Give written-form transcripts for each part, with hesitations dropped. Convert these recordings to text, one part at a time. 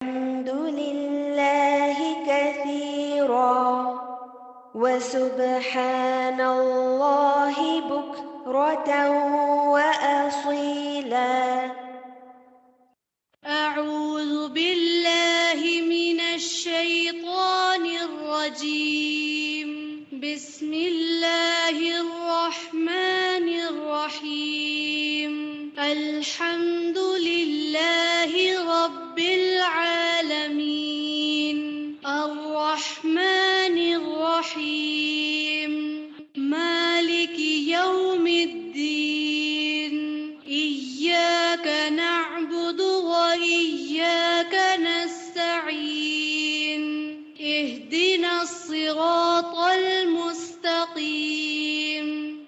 الحمد لله كثيرا وسبحان الله بكرة وأصيلا. أعوذ بالله من الشيطان الرجيم. بسم الله الرحمن الرحيم. الحمد لله رب العالمين الرحمن الرحيم مالك يوم الدين إياك نعبد وإياك نستعين اهدنا الصراط المستقيم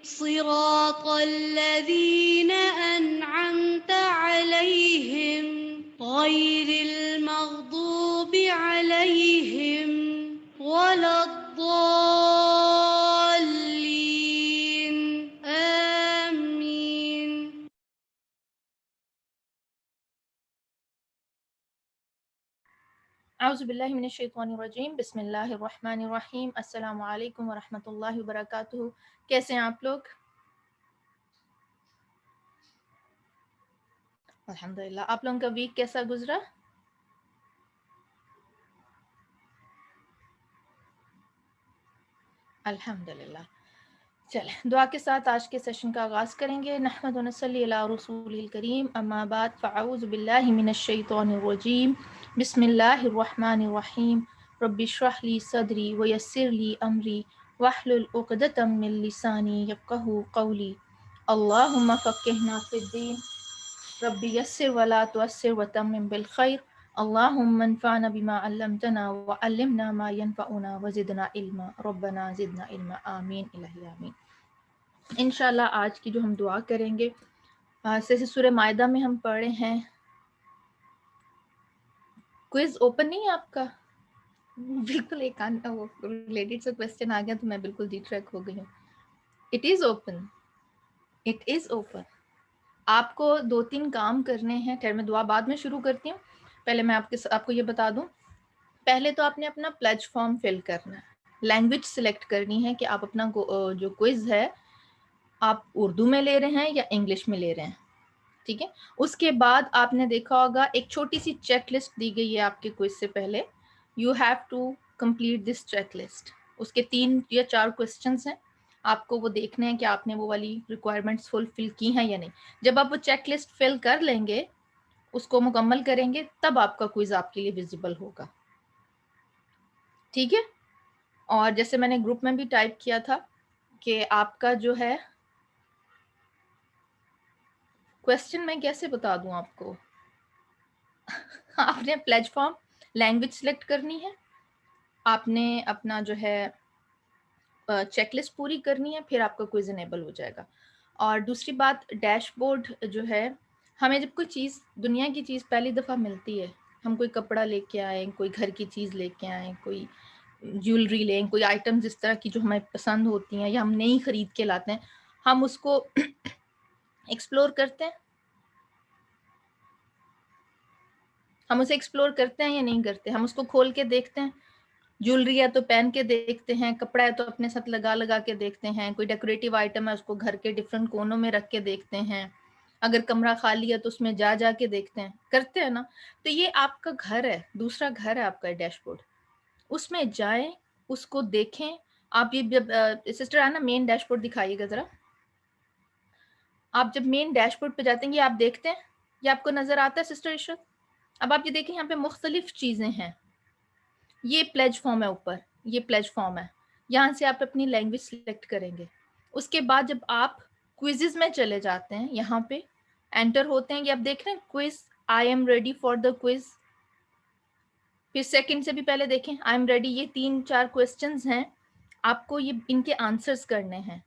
صراط الذين أنعمت عليهم غير المغضوب عليهم ولا الضالين آمين. اعوذ باللہ من الشیطان الرجیم بسم اللہ الرحمن الرحیم السلام علیکم ورحمۃ اللہ وبرکاتہ. کیسے ہیں آپ لوگ؟ الحمدللہ. آپ لوگوں کا ویک کیسا گزرا؟ الحمدللہ. چلیں دعا کے ساتھ آج کے سیشن کا آغاز کریں گے. نحمد و نصلی علی رسول الکریم اما بعد فاعوذ باللہ من الشیطان الرجیم بسم اللہ الرحمن الرحیم رب اشرح لی صدری ویسر لی امری واحلل عقدۃ من لسانی یفقہوا قولی. اللہم فقہنا فی الدین رب یسر ولا تعسر وتمم بالخیر. اللہم انفعنا بما علمتنا وعلمنا ما ينفعنا وزدنا علما ربنا زدنا علما آمین الہی آمین. انشاءاللہ آج کی جو ہم دعا کریں گے جیسے سورہ مائدہ میں ہم پڑھے ہیں. کوئز اوپن نہیں ہے آپ کا؟ بالکل ایک وہ ریلیٹڈ سے کویسچن آ گیا تو میں بالکل ڈی ٹریک ہو گئی ہوں. It is open. آپ کو 2-3 کام کرنے ہیں. خیر میں دعا بعد میں شروع کرتی ہوں. پہلے میں آپ کو یہ بتا دوں. پہلے تو آپ نے اپنا پلیج فارم فل کرنا ہے. لینگویج سلیکٹ کرنی ہے کہ آپ اپنا جو کوئز ہے آپ اردو میں لے رہے ہیں یا انگلش میں لے رہے ہیں. ٹھیک ہے. اس کے بعد آپ نے دیکھا ہوگا ایک چھوٹی سی چیک لسٹ دی گئی ہے آپ کے کوئز سے پہلے. You have to complete this check list. اس کے 3 یا 4 کویسچنس ہیں. آپ کو وہ دیکھنے ہیں کہ آپ نے وہ والی ریکوائرمنٹس فلفل کی ہیں یا نہیں. جب آپ وہ چیک لسٹ فل کر لیں گے اس کو مکمل کریں گے تب آپ کا کوئز آپ کے لیے ویزیبل ہوگا. ٹھیک ہے. اور جیسے میں نے گروپ میں بھی ٹائپ کیا تھا کہ آپ کا جو ہے کویسچن میں کیسے بتا دوں آپ کو. آپ نے پلیج فارم لینگویج سلیکٹ کرنی ہے. آپ نے اپنا جو ہے چیک لسٹ پوری کرنی ہے. پھر آپ کا کوئز انیبل ہو جائے گا. اور دوسری بات ڈیش بورڈ جو ہے ہمیں جب کوئی چیز دنیا کی چیز پہلی دفعہ ملتی ہے ہم کوئی کپڑا لے کے آئیں کوئی گھر کی چیز لے کے آئیں کوئی جیولری لیں کوئی آئٹمز اس طرح کی جو ہمیں پسند ہوتی ہیں یا ہم نہیں خرید کے لاتے ہیں ہم اس کو ایکسپلور کرتے ہیں. ہم اسے ایکسپلور کرتے ہیں یا نہیں کرتے. ہم اس کو کھول کے دیکھتے ہیں. جیولری ہے تو پہن کے دیکھتے ہیں. کپڑا ہے تو اپنے ساتھ لگا کے دیکھتے ہیں. کوئی ڈیکوریٹو آئٹم ہے اس کو گھر کے ڈفرینٹ کونوں میں رکھ کے دیکھتے ہیں. اگر کمرہ خالی ہے تو اس میں جا کے دیکھتے ہیں. کرتے ہیں نا. تو یہ آپ کا گھر ہے. دوسرا گھر ہے آپ کا ڈیش بورڈ. اس میں جائیں اس کو دیکھیں. آپ یہ جب سسٹر ہے نا مین ڈیش بورڈ دکھائیے گا ذرا. آپ جب مین ڈیش بورڈ پہ جاتے ہیں یہ آپ دیکھتے ہیں. یہ آپ کو نظر آتا ہے سسٹر عشرت. اب آپ یہ دیکھیں یہاں پہ مختلف چیزیں ہیں. یہ پلیج فارم ہے اوپر. یہ پلیج فارم ہے. یہاں سے آپ اپنی لینگویج سلیکٹ کریں گے. اس کے بعد جب آپ کوئزز میں چلے جاتے ہیں یہاں پہ انٹر ہوتے ہیں. یہ آپ دیکھ رہے ہیں quiz I am ready for the quiz. پھر سیکنڈ سے بھی پہلے دیکھیں آئی ایم ریڈی. یہ 3-4 کویسچنز ہیں. آپ کو یہ ان کے آنسرز کرنے ہیں.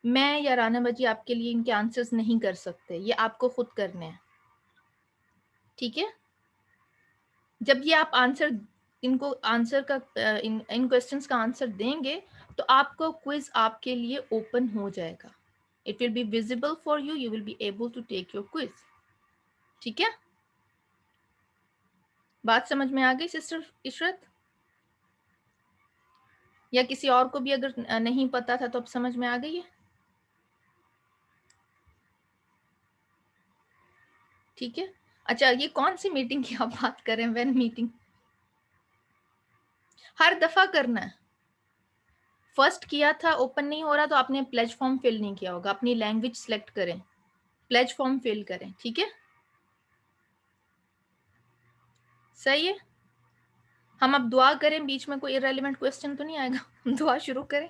میں یا رانا بجی آپ کے لیے ان کے آنسرز نہیں کر سکتے. یہ آپ کو خود کرنے ہیں. ٹھیک ہے. جب یہ آپ ان کو آنسر کا ان کویسچنس کا آنسر دیں گے تو آپ کو کوئز آپ کے لیے اوپن ہو جائے گا. It will be visible for you. You will be able to take your quiz. ٹھیک ہے. بات سمجھ میں آ گئی سسٹر عشرت؟ یا کسی اور کو بھی اگر نہیں پتا تھا تو اب سمجھ میں آ گئی ہے؟ ٹھیک ہے. اچھا یہ کون سی میٹنگ کی آپ بات کر رہے ہیں؟ وین میٹنگ ہر دفعہ کرنا ہے. فرسٹ کیا تھا اوپن نہیں ہو رہا تو آپ نے پلیج فارم فل نہیں کیا ہوگا. اپنی لینگویج سلیکٹ کریں, پلیج فارم فل کریں. ٹھیک ہے صحیح ہے. ہم اب دعا کریں, بیچ میں کوئی ارریلیونٹ کوسچن تو نہیں آئے گا. دعا شروع کریں.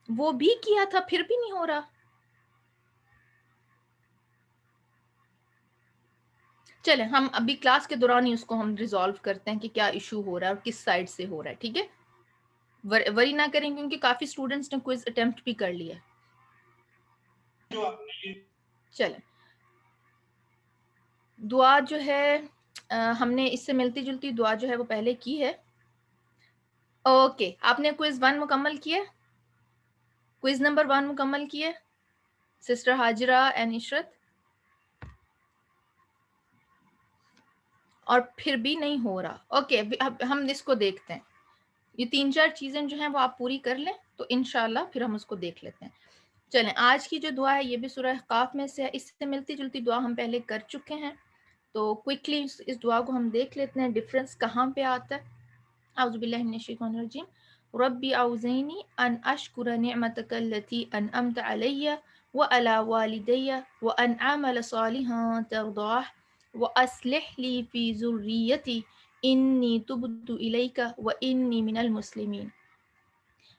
وہ بھی کیا تھا پھر بھی نہیں ہو رہا. چلیں ہم ابھی کلاس کے دوران ہی اس کو ہم ریزالو کرتے ہیں کہ کیا ایشو ہو رہا ہے اور کس سائڈ سے ہو رہا ہے. ٹھیک ہے وری نہ کریں کیونکہ کافی اسٹوڈنٹس نے کوئز اٹمپٹ بھی کر لیا. چلیں دعا جو ہے ہم نے اس سے ملتی جلتی دعا جو ہے وہ پہلے کی ہے. اوکے آپ نے کوئز 1 مکمل کیا, کوئز نمبر 1 مکمل کیے سسٹر ہاجرہ اینڈ عشرت, اور پھر بھی نہیں ہو رہا. اوکے اب ہم اس کو دیکھتے ہیں. یہ 3-4 چیزیں جو ہیں وہ آپ پوری کر لیں تو انشاءاللہ پھر ہم اس کو دیکھ لیتے ہیں. چلیں آج کی جو دعا ہے یہ بھی سورہ قاف میں سے ہے. اس سے ملتی جلتی دعا ہم پہلے کر چکے ہیں تو کوئکلی اس دعا کو ہم دیکھ لیتے ہیں ڈفرینس کہاں پہ آتا ہے. اعوذ باللہ من الشیطان الرجیم. ربی اوزینی ان اشکر نعمتک التی انعمت علی وعلی والدی وان اعمل صالحا ترضاہ واصلح لی فی ذریتی انی تبت الیک وانی من المسلمین.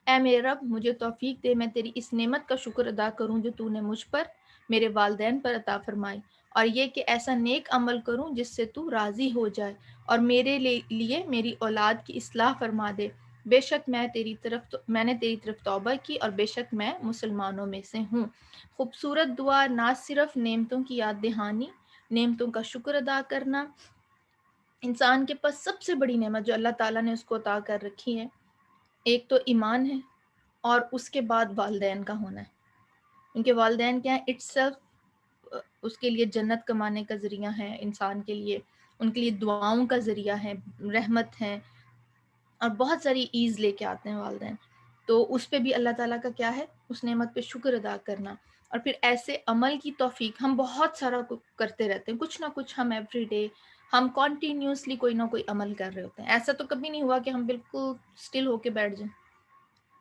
اے میرے رب مجھے توفیق دے میں تیری اس نعمت کا شکر ادا کروں جو تو نے مجھ پر, میرے والدین پر عطا فرمائی, اور یہ کہ ایسا نیک عمل کروں جس سے تو راضی ہو جائے, اور میرے لیے میری اولاد کی اصلاح فرما دے. بے شک میں نے تیری طرف توبہ کی اور بے شک میں مسلمانوں میں سے ہوں. خوبصورت دعا نہ صرف نعمتوں کی یاد دہانی, نعمتوں کا شکر ادا کرنا. انسان کے پاس سب سے بڑی نعمت جو اللہ تعالیٰ نے اس کو عطا کر رکھی ہے ایک تو ایمان ہے اور اس کے بعد والدین کا ہونا ہے. ان کے والدین کیا ہے, اٹس سیلف اس کے لیے جنت کمانے کا ذریعہ ہے انسان کے لیے, ان کے لیے دعاؤں کا ذریعہ ہے, رحمت ہے, اور بہت ساری ایز لے کے آتے ہیں والدین. تو اس پہ بھی اللہ تعالیٰ کا کیا ہے, اس نعمت پہ شکر ادا کرنا. اور پھر ایسے عمل کی توفیق, ہم بہت سارا کرتے رہتے ہیں, کچھ نہ کچھ ہم ایوری ڈے ہم کنٹینیوسلی کوئی نہ کوئی عمل کر رہے ہوتے ہیں. ایسا تو کبھی نہیں ہوا کہ ہم بالکل اسٹل ہو کے بیٹھ جائیں.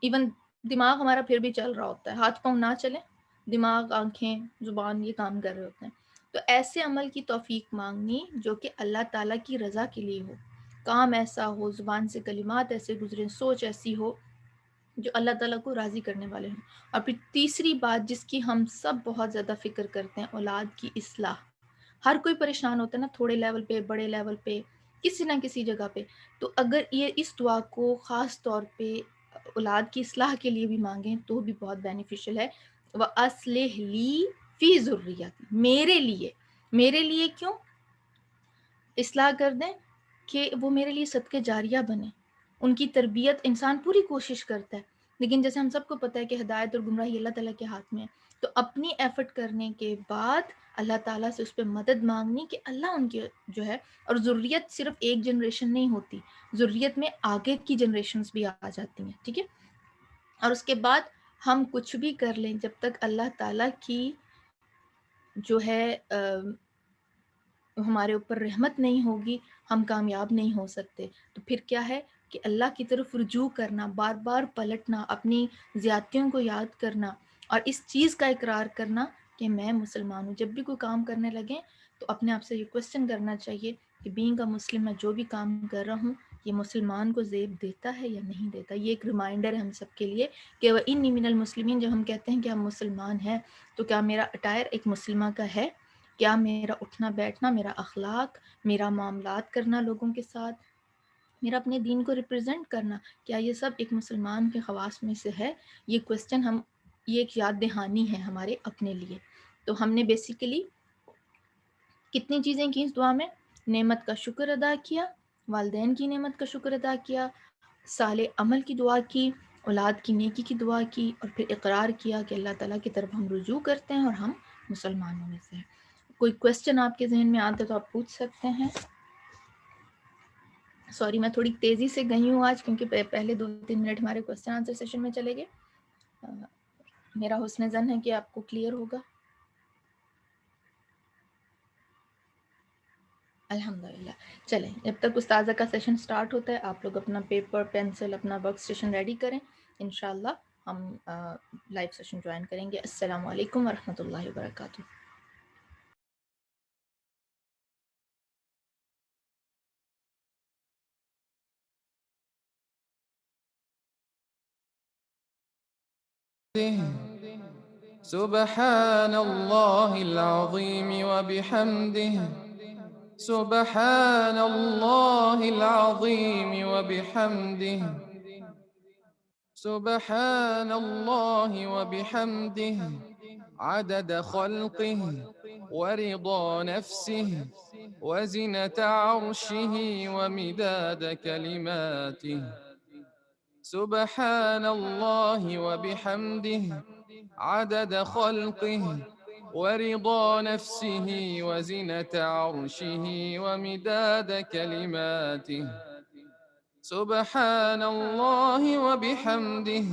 ایون دماغ ہمارا پھر بھی چل رہا ہوتا ہے, ہاتھ پاؤں نہ چلیں, دماغ آنکھیں زبان یہ کام کر رہے ہوتے ہیں. تو ایسے عمل کی توفیق مانگنی جو کہ اللہ تعالیٰ کی رضا کے لیے ہو, کام ایسا ہو, زبان سے کلمات ایسے گزریں, سوچ ایسی ہو جو اللہ تعالیٰ کو راضی کرنے والے ہوں. اور پھر تیسری بات جس کی ہم سب بہت زیادہ فکر کرتے ہیں, اولاد کی اصلاح. ہر کوئی پریشان ہوتا ہے نا, تھوڑے لیول پہ, بڑے لیول پہ, کسی نہ کسی جگہ پہ. تو اگر یہ اس دعا کو خاص طور پہ اولاد کی اصلاح کے لیے بھی مانگیں تو بھی بہت بینیفیشل ہے. وَأَصْلِحْ لِي فِي ذُرِّيَّتِي, میرے لیے کیوں اصلاح کر دیں کہ وہ میرے لیے صدقے جاریہ بنے. ان کی تربیت انسان پوری کوشش کرتا ہے, لیکن جیسے ہم سب کو پتہ ہے کہ ہدایت اور گمراہی اللہ تعالیٰ کے ہاتھ میں ہے. تو اپنی ایفرٹ کرنے کے بعد اللہ تعالیٰ سے اس پہ مدد مانگنی کہ اللہ ان کی جو ہے, اور ذریت صرف ایک جنریشن نہیں ہوتی, ذریت میں آگے کی جنریشنز بھی آ جاتی ہیں. ٹھیک ہے, اور اس کے بعد ہم کچھ بھی کر لیں, جب تک اللہ تعالیٰ کی جو ہے ہمارے اوپر رحمت نہیں ہوگی ہم کامیاب نہیں ہو سکتے. تو پھر کیا ہے کہ اللہ کی طرف رجوع کرنا, بار بار پلٹنا, اپنی زیادتیوں کو یاد کرنا, اور اس چیز کا اقرار کرنا کہ میں مسلمان ہوں. جب بھی کوئی کام کرنے لگیں تو اپنے آپ سے یہ کوسچن کرنا چاہیے کہ بینگ اے مسلم, میں جو بھی کام کر رہا ہوں یہ مسلمان کو زیب دیتا ہے یا نہیں دیتا. یہ ایک ریمائنڈر ہے ہم سب کے لیے کہ وَإِنِّي مِنَ الْمُسْلِمِينَ, جب ہم کہتے ہیں کہ ہم مسلمان ہیں تو کیا میرا اٹائر ایک مسلمہ کا ہے, کیا میرا اٹھنا بیٹھنا, میرا اخلاق, میرا معاملات کرنا لوگوں کے ساتھ, میرا اپنے دین کو ریپرزینٹ کرنا, کیا یہ سب ایک مسلمان کے خواص میں سے ہے. یہ کوسچن یہ ایک یاد دہانی ہے ہمارے اپنے لیے. تو ہم نے بیسیکلی کتنی چیزیں کی اس دعا میں, نعمت کا شکر ادا کیا, والدین کی نعمت کا شکر ادا کیا, صالح عمل کی دعا کی, اولاد کی نیکی کی دعا کی, اور پھر اقرار کیا کہ اللہ تعالیٰ کی طرف ہم رجوع کرتے ہیں اور ہم مسلمانوں میں سے ہیں. کوئی کویسچن آپ کے ذہن میں آتے تو آپ پوچھ سکتے ہیں. سوری میں تھوڑی تیزی سے گئی ہوں آج کیونکہ پہلے 2-3 منٹ ہمارے کویسچن آنسر سیشن میں چلے گئے. میرا حسن ظن ہے کہ آپ کو کلیئر ہوگا. الحمدللہ. چلیں جب تک استاذہ کا سیشن سٹارٹ ہوتا ہے آپ لوگ اپنا پیپر پینسل اپنا ورک اسٹیشن ریڈی کریں. انشاءاللہ ہم لائیو سیشن جوائن کریں گے. السلام علیکم ورحمۃ اللہ وبرکاتہ. سبحان الله العظيم وبحمده سبحان الله العظيم وبحمده سبحان الله وبحمده عدد خلقه ورضا نفسه وزنة عرشه ومداد كلماته. سبحان الله وبحمده عدد خلقه ورضا نفسه وزنة عرشه ومداد كلماته. سبحان الله وبحمده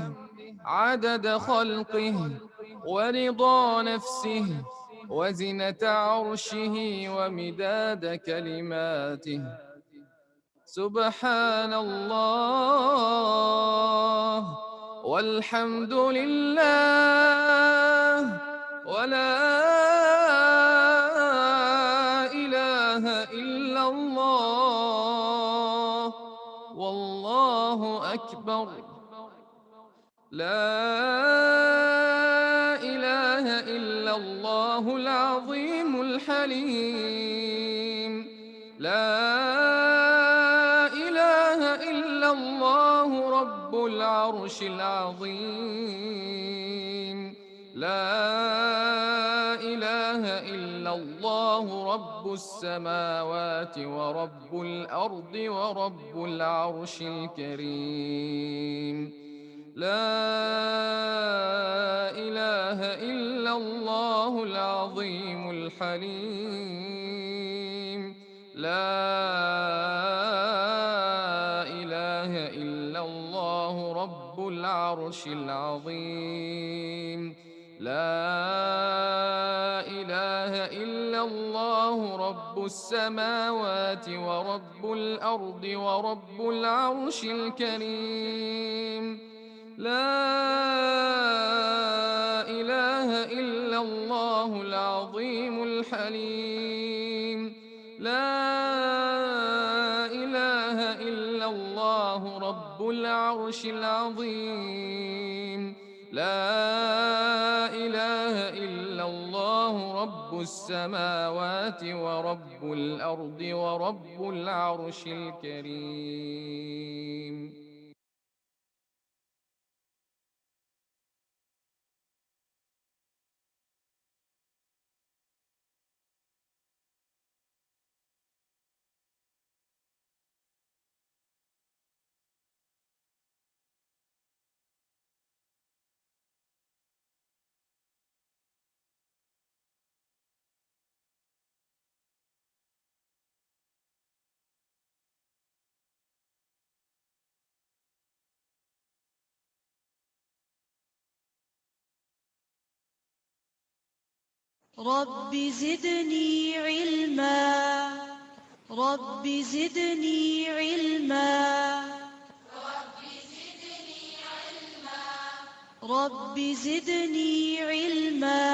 عدد خلقه ورضا نفسه وزنة عرشه ومداد كلماته. سبحان الله والحمد لله ولا إله إلا الله والله أكبر. لا إله إلا الله العظيم الحليم. لا إله إلا الله رب العرش العظيم. لا إله إلا الله رب السماوات ورب الأرض ورب العرش الكريم. لا إله إلا الله العظيم الحليم. لا إله إلا الله رب العرش العظيم. لا إله إلا الله رب السماوات ورب الأرض ورب العرش الكريم. لا إله إلا الله العظيم الحليم. لا إله إلا الله رب العرش العظيم. لا إله إلا الله رب السماوات ورب الأرض ورب العرش الكريم. رب زدني علما رب زدني علما رب زدني علما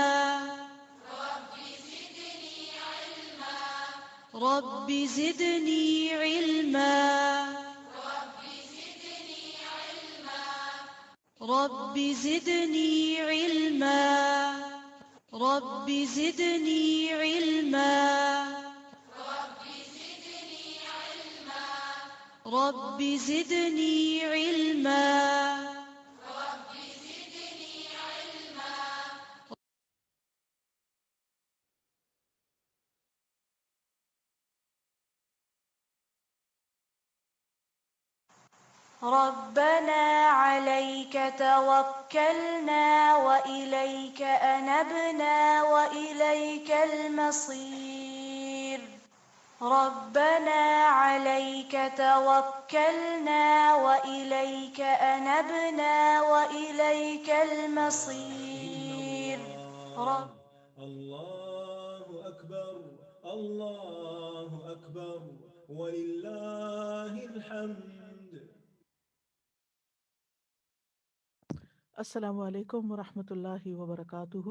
رب زدني علما رب زدني علما رب زدني علما رب زدني علما ربنا عليك توكلنا وإليك أنبنا وإليك المصير ربنا عليك توكلنا وإليك أنبنا وإليك المصير الله أكبر الله أكبر ولله الحمد. السلام علیکم ورحمۃ اللہ وبرکاتہ.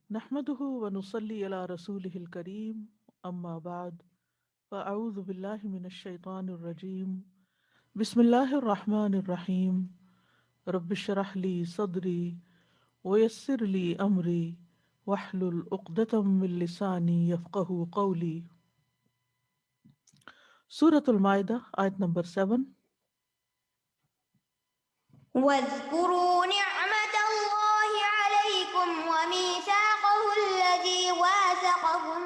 نحمده ونصلی علی رسولہ الکریم. اما بعد فاعوذ باللہ من الشیطان الرجیم. بسم اللہ الرحمن الرحیم. رب اشرح لی صدری ویسر لی امری واحلل عقدۃ من لسانی یفقہوا قولی. سورۃ المائدہ آیت نمبر 7. واذكروا نعمة الله عليكم وميثاقه الذي واثقكم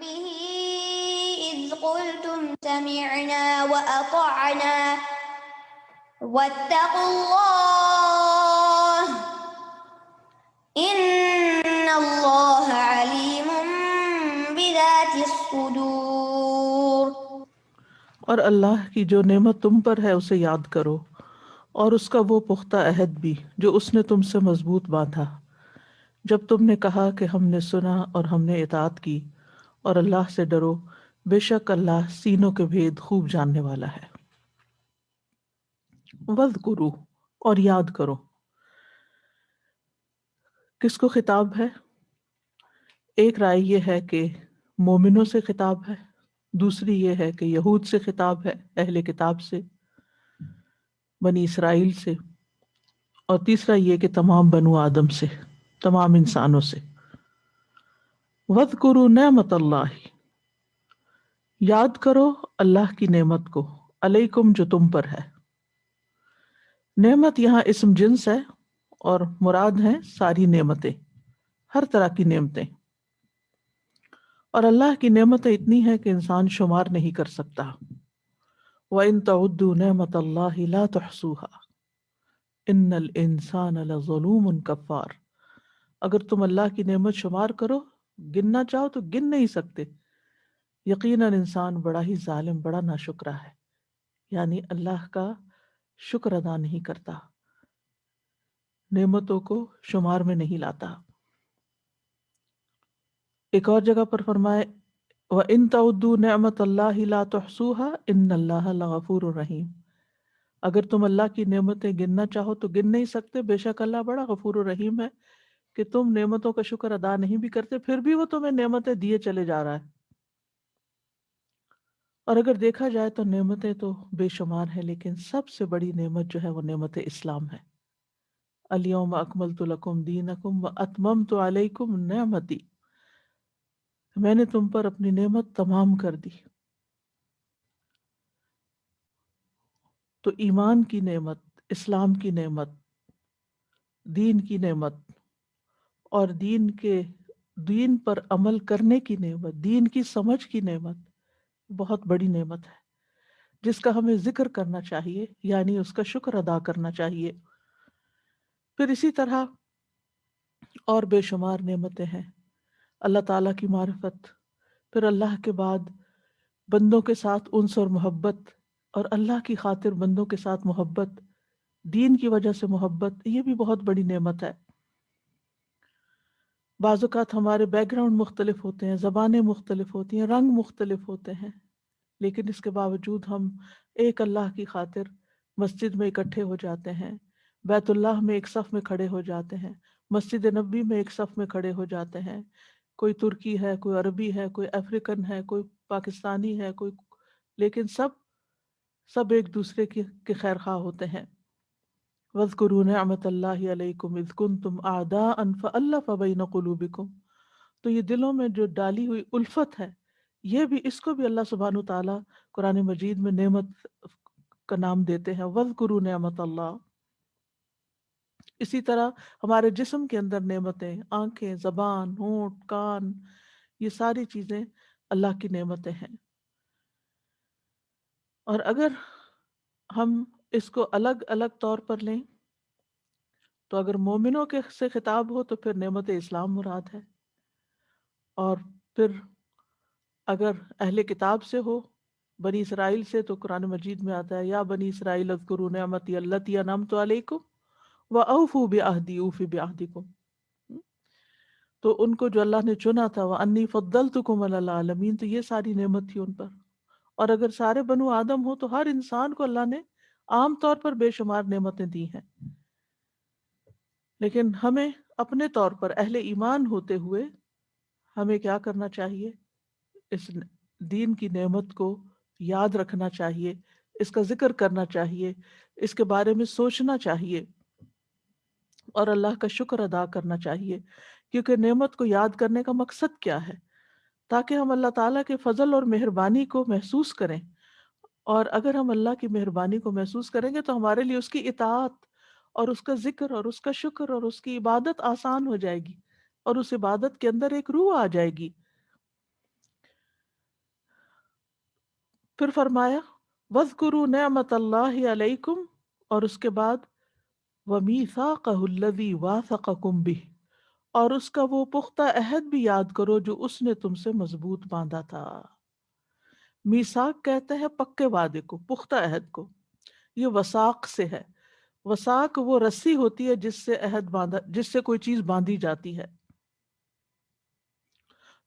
به إذ قلتم سمعنا وأطعنا واتقوا الله إن الله عليم بذات الصدور. اور اللہ کی جو نعمت تم پر ہے اسے یاد کرو، اور اس کا وہ پختہ عہد بھی جو اس نے تم سے مضبوط باندھا جب تم نے کہا کہ ہم نے سنا اور ہم نے اطاعت کی، اور اللہ سے ڈرو، بے شک اللہ سینوں کے بھید خوب جاننے والا ہے. وَاذْکُرُوا، اور یاد کرو. کس کو خطاب ہے؟ ایک رائے یہ ہے کہ مومنوں سے خطاب ہے، دوسری یہ ہے کہ یہود سے خطاب ہے، اہل کتاب سے، بنی اسرائیل سے، اور تیسرا یہ کہ تمام بنو آدم سے، تمام انسانوں سے. وَاذْکُرُوا نعمت اللہ، یاد کرو اللہ کی نعمت کو، علیکم جو تم پر ہے. نعمت یہاں اسم جنس ہے اور مراد ہیں ساری نعمتیں، ہر طرح کی نعمتیں. اور اللہ کی نعمتیں اتنی ہیں کہ انسان شمار نہیں کر سکتا. وَإِن تَعُدُّوا نِعْمَتَ اللَّهِ لَا تُحْصُوهَا إِنَّ الْإِنسَانَ لَظَلُومٌ كَفَّارٌ. اگر تم اللہ کی نعمت شمار کرو، گننا چاہو تو گن نہیں سکتے. یقیناً انسان بڑا ہی ظالم، بڑا ناشکرا ہے، یعنی اللہ کا شکر ادا نہیں کرتا، نعمتوں کو شمار میں نہیں لاتا. ایک اور جگہ پر فرمائے وَإِن تَعُدُّوا نِعْمَتَ اللَّهِ لَا تُحْصُوهَا إِنَّ اللَّهَ لَغَفُورٌ رَحِيمٌ. اگر تم اللہ کی نعمتیں گننا چاہو تو گن نہیں سکتے، بے شک اللہ بڑا غفور الرحیم ہے کہ تم نعمتوں کا شکر ادا نہیں بھی کرتے، پھر بھی وہ تمہیں نعمتیں دیے چلے جا رہا ہے. اور اگر دیکھا جائے تو نعمتیں تو بے شمار ہیں، لیکن سب سے بڑی نعمت جو ہے وہ نعمت اسلام ہے. الیوم اکملت لکم دینکم واتممت علیکم نعمتی، میں نے تم پر اپنی نعمت تمام کر دی. تو ایمان کی نعمت، اسلام کی نعمت، دین کی نعمت، اور دین پر عمل کرنے کی نعمت، دین کی سمجھ کی نعمت بہت بڑی نعمت ہے جس کا ہمیں ذکر کرنا چاہیے، یعنی اس کا شکر ادا کرنا چاہیے. پھر اسی طرح اور بے شمار نعمتیں ہیں. اللہ تعالیٰ کی معرفت، پھر اللہ کے بعد بندوں کے ساتھ انس اور محبت، اور اللہ کی خاطر بندوں کے ساتھ محبت، دین کی وجہ سے محبت، یہ بھی بہت بڑی نعمت ہے. بعض اوقات ہمارے بیک گراؤنڈ مختلف ہوتے ہیں، زبانیں مختلف ہوتی ہیں، رنگ مختلف ہوتے ہیں، لیکن اس کے باوجود ہم ایک اللہ کی خاطر مسجد میں اکٹھے ہو جاتے ہیں، بیت اللہ میں ایک صف میں کھڑے ہو جاتے ہیں، مسجد نبوی میں ایک صف میں کھڑے ہو جاتے ہیں. کوئی ترکی ہے، کوئی عربی ہے، کوئی افریقن ہے، کوئی پاکستانی ہے، لیکن سب ایک دوسرے کے خیر خواہ ہوتے ہیں. وَاذْكُرُوا نِعْمَتَ اللَّهِ عَلَيْكُمْ إِذْ كُنْتُمْ أَعْدَاءً فَأَلَّفَ بَيْنَ قُلُوبِكُمْ. تو یہ دلوں میں جو ڈالی ہوئی الفت ہے، یہ بھی، اس کو بھی اللہ سبحانہ تعالیٰ قرآن مجید میں نعمت کا نام دیتے ہیں. وَاذْكُرُوا نِعْمَتَ اللَّهِ. اسی طرح ہمارے جسم کے اندر نعمتیں، آنکھیں، زبان، ہونٹ، کان، یہ ساری چیزیں اللہ کی نعمتیں ہیں. اور اگر ہم اس کو الگ الگ طور پر لیں تو اگر مومنوں کے سے خطاب ہو تو پھر نعمت اسلام مراد ہے، اور پھر اگر اہل کتاب سے ہو، بنی اسرائیل سے، تو قرآن مجید میں آتا ہے یا بنی اسرائیل اذکروا نعمتی التی انعمت علیکم واوفوا بعہدی اوفی بعہدکم، تو ان کو جو اللہ نے چنا تھا وانی فضلتکم علی العالمین، تو یہ ساری نعمت تھی ان پر۔ اور اگر سارے بنو آدم ہو تو ہر انسان کو اللہ نے عام طور پر بے شمار نعمتیں دی ہیں، لیکن ہمیں اپنے طور پر اہل ایمان ہوتے ہوئے ہمیں کیا کرنا چاہیے؟ اس دین کی نعمت کو یاد رکھنا چاہیے، اس کا ذکر کرنا چاہیے، اس کے بارے میں سوچنا چاہیے اور اللہ کا شکر ادا کرنا چاہیے، کیونکہ نعمت کو یاد کرنے کا مقصد کیا ہے؟ تاکہ ہم اللہ تعالیٰ کے فضل اور مہربانی کو محسوس کریں، اور اگر ہم اللہ کی مہربانی کو محسوس کریں گے تو ہمارے لیے اس کی اطاعت اور اس کا ذکر اور اس کا شکر اور اس کی عبادت آسان ہو جائے گی، اور اس عبادت کے اندر ایک روح آ جائے گی۔ پھر فرمایا وَاذْكُرُوا نِعْمَةَ اللَّهِ عَلَيْكُمْ، اور اس کے بعد وَمِيثَاقَهُ الَّذِي وَاثَقَكُمْ بِهِ، اور اس کا وہ پختہ عہد بھی یاد کرو جو اس نے تم سے مضبوط باندھا تھا۔ میثاق کہتے ہیں پکے وعدے کو، پختہ عہد کو، یہ وثاق سے ہے۔ وثاق وہ رسی ہوتی ہے جس سے عہد باندھا، جس سے کوئی چیز باندھی جاتی ہے۔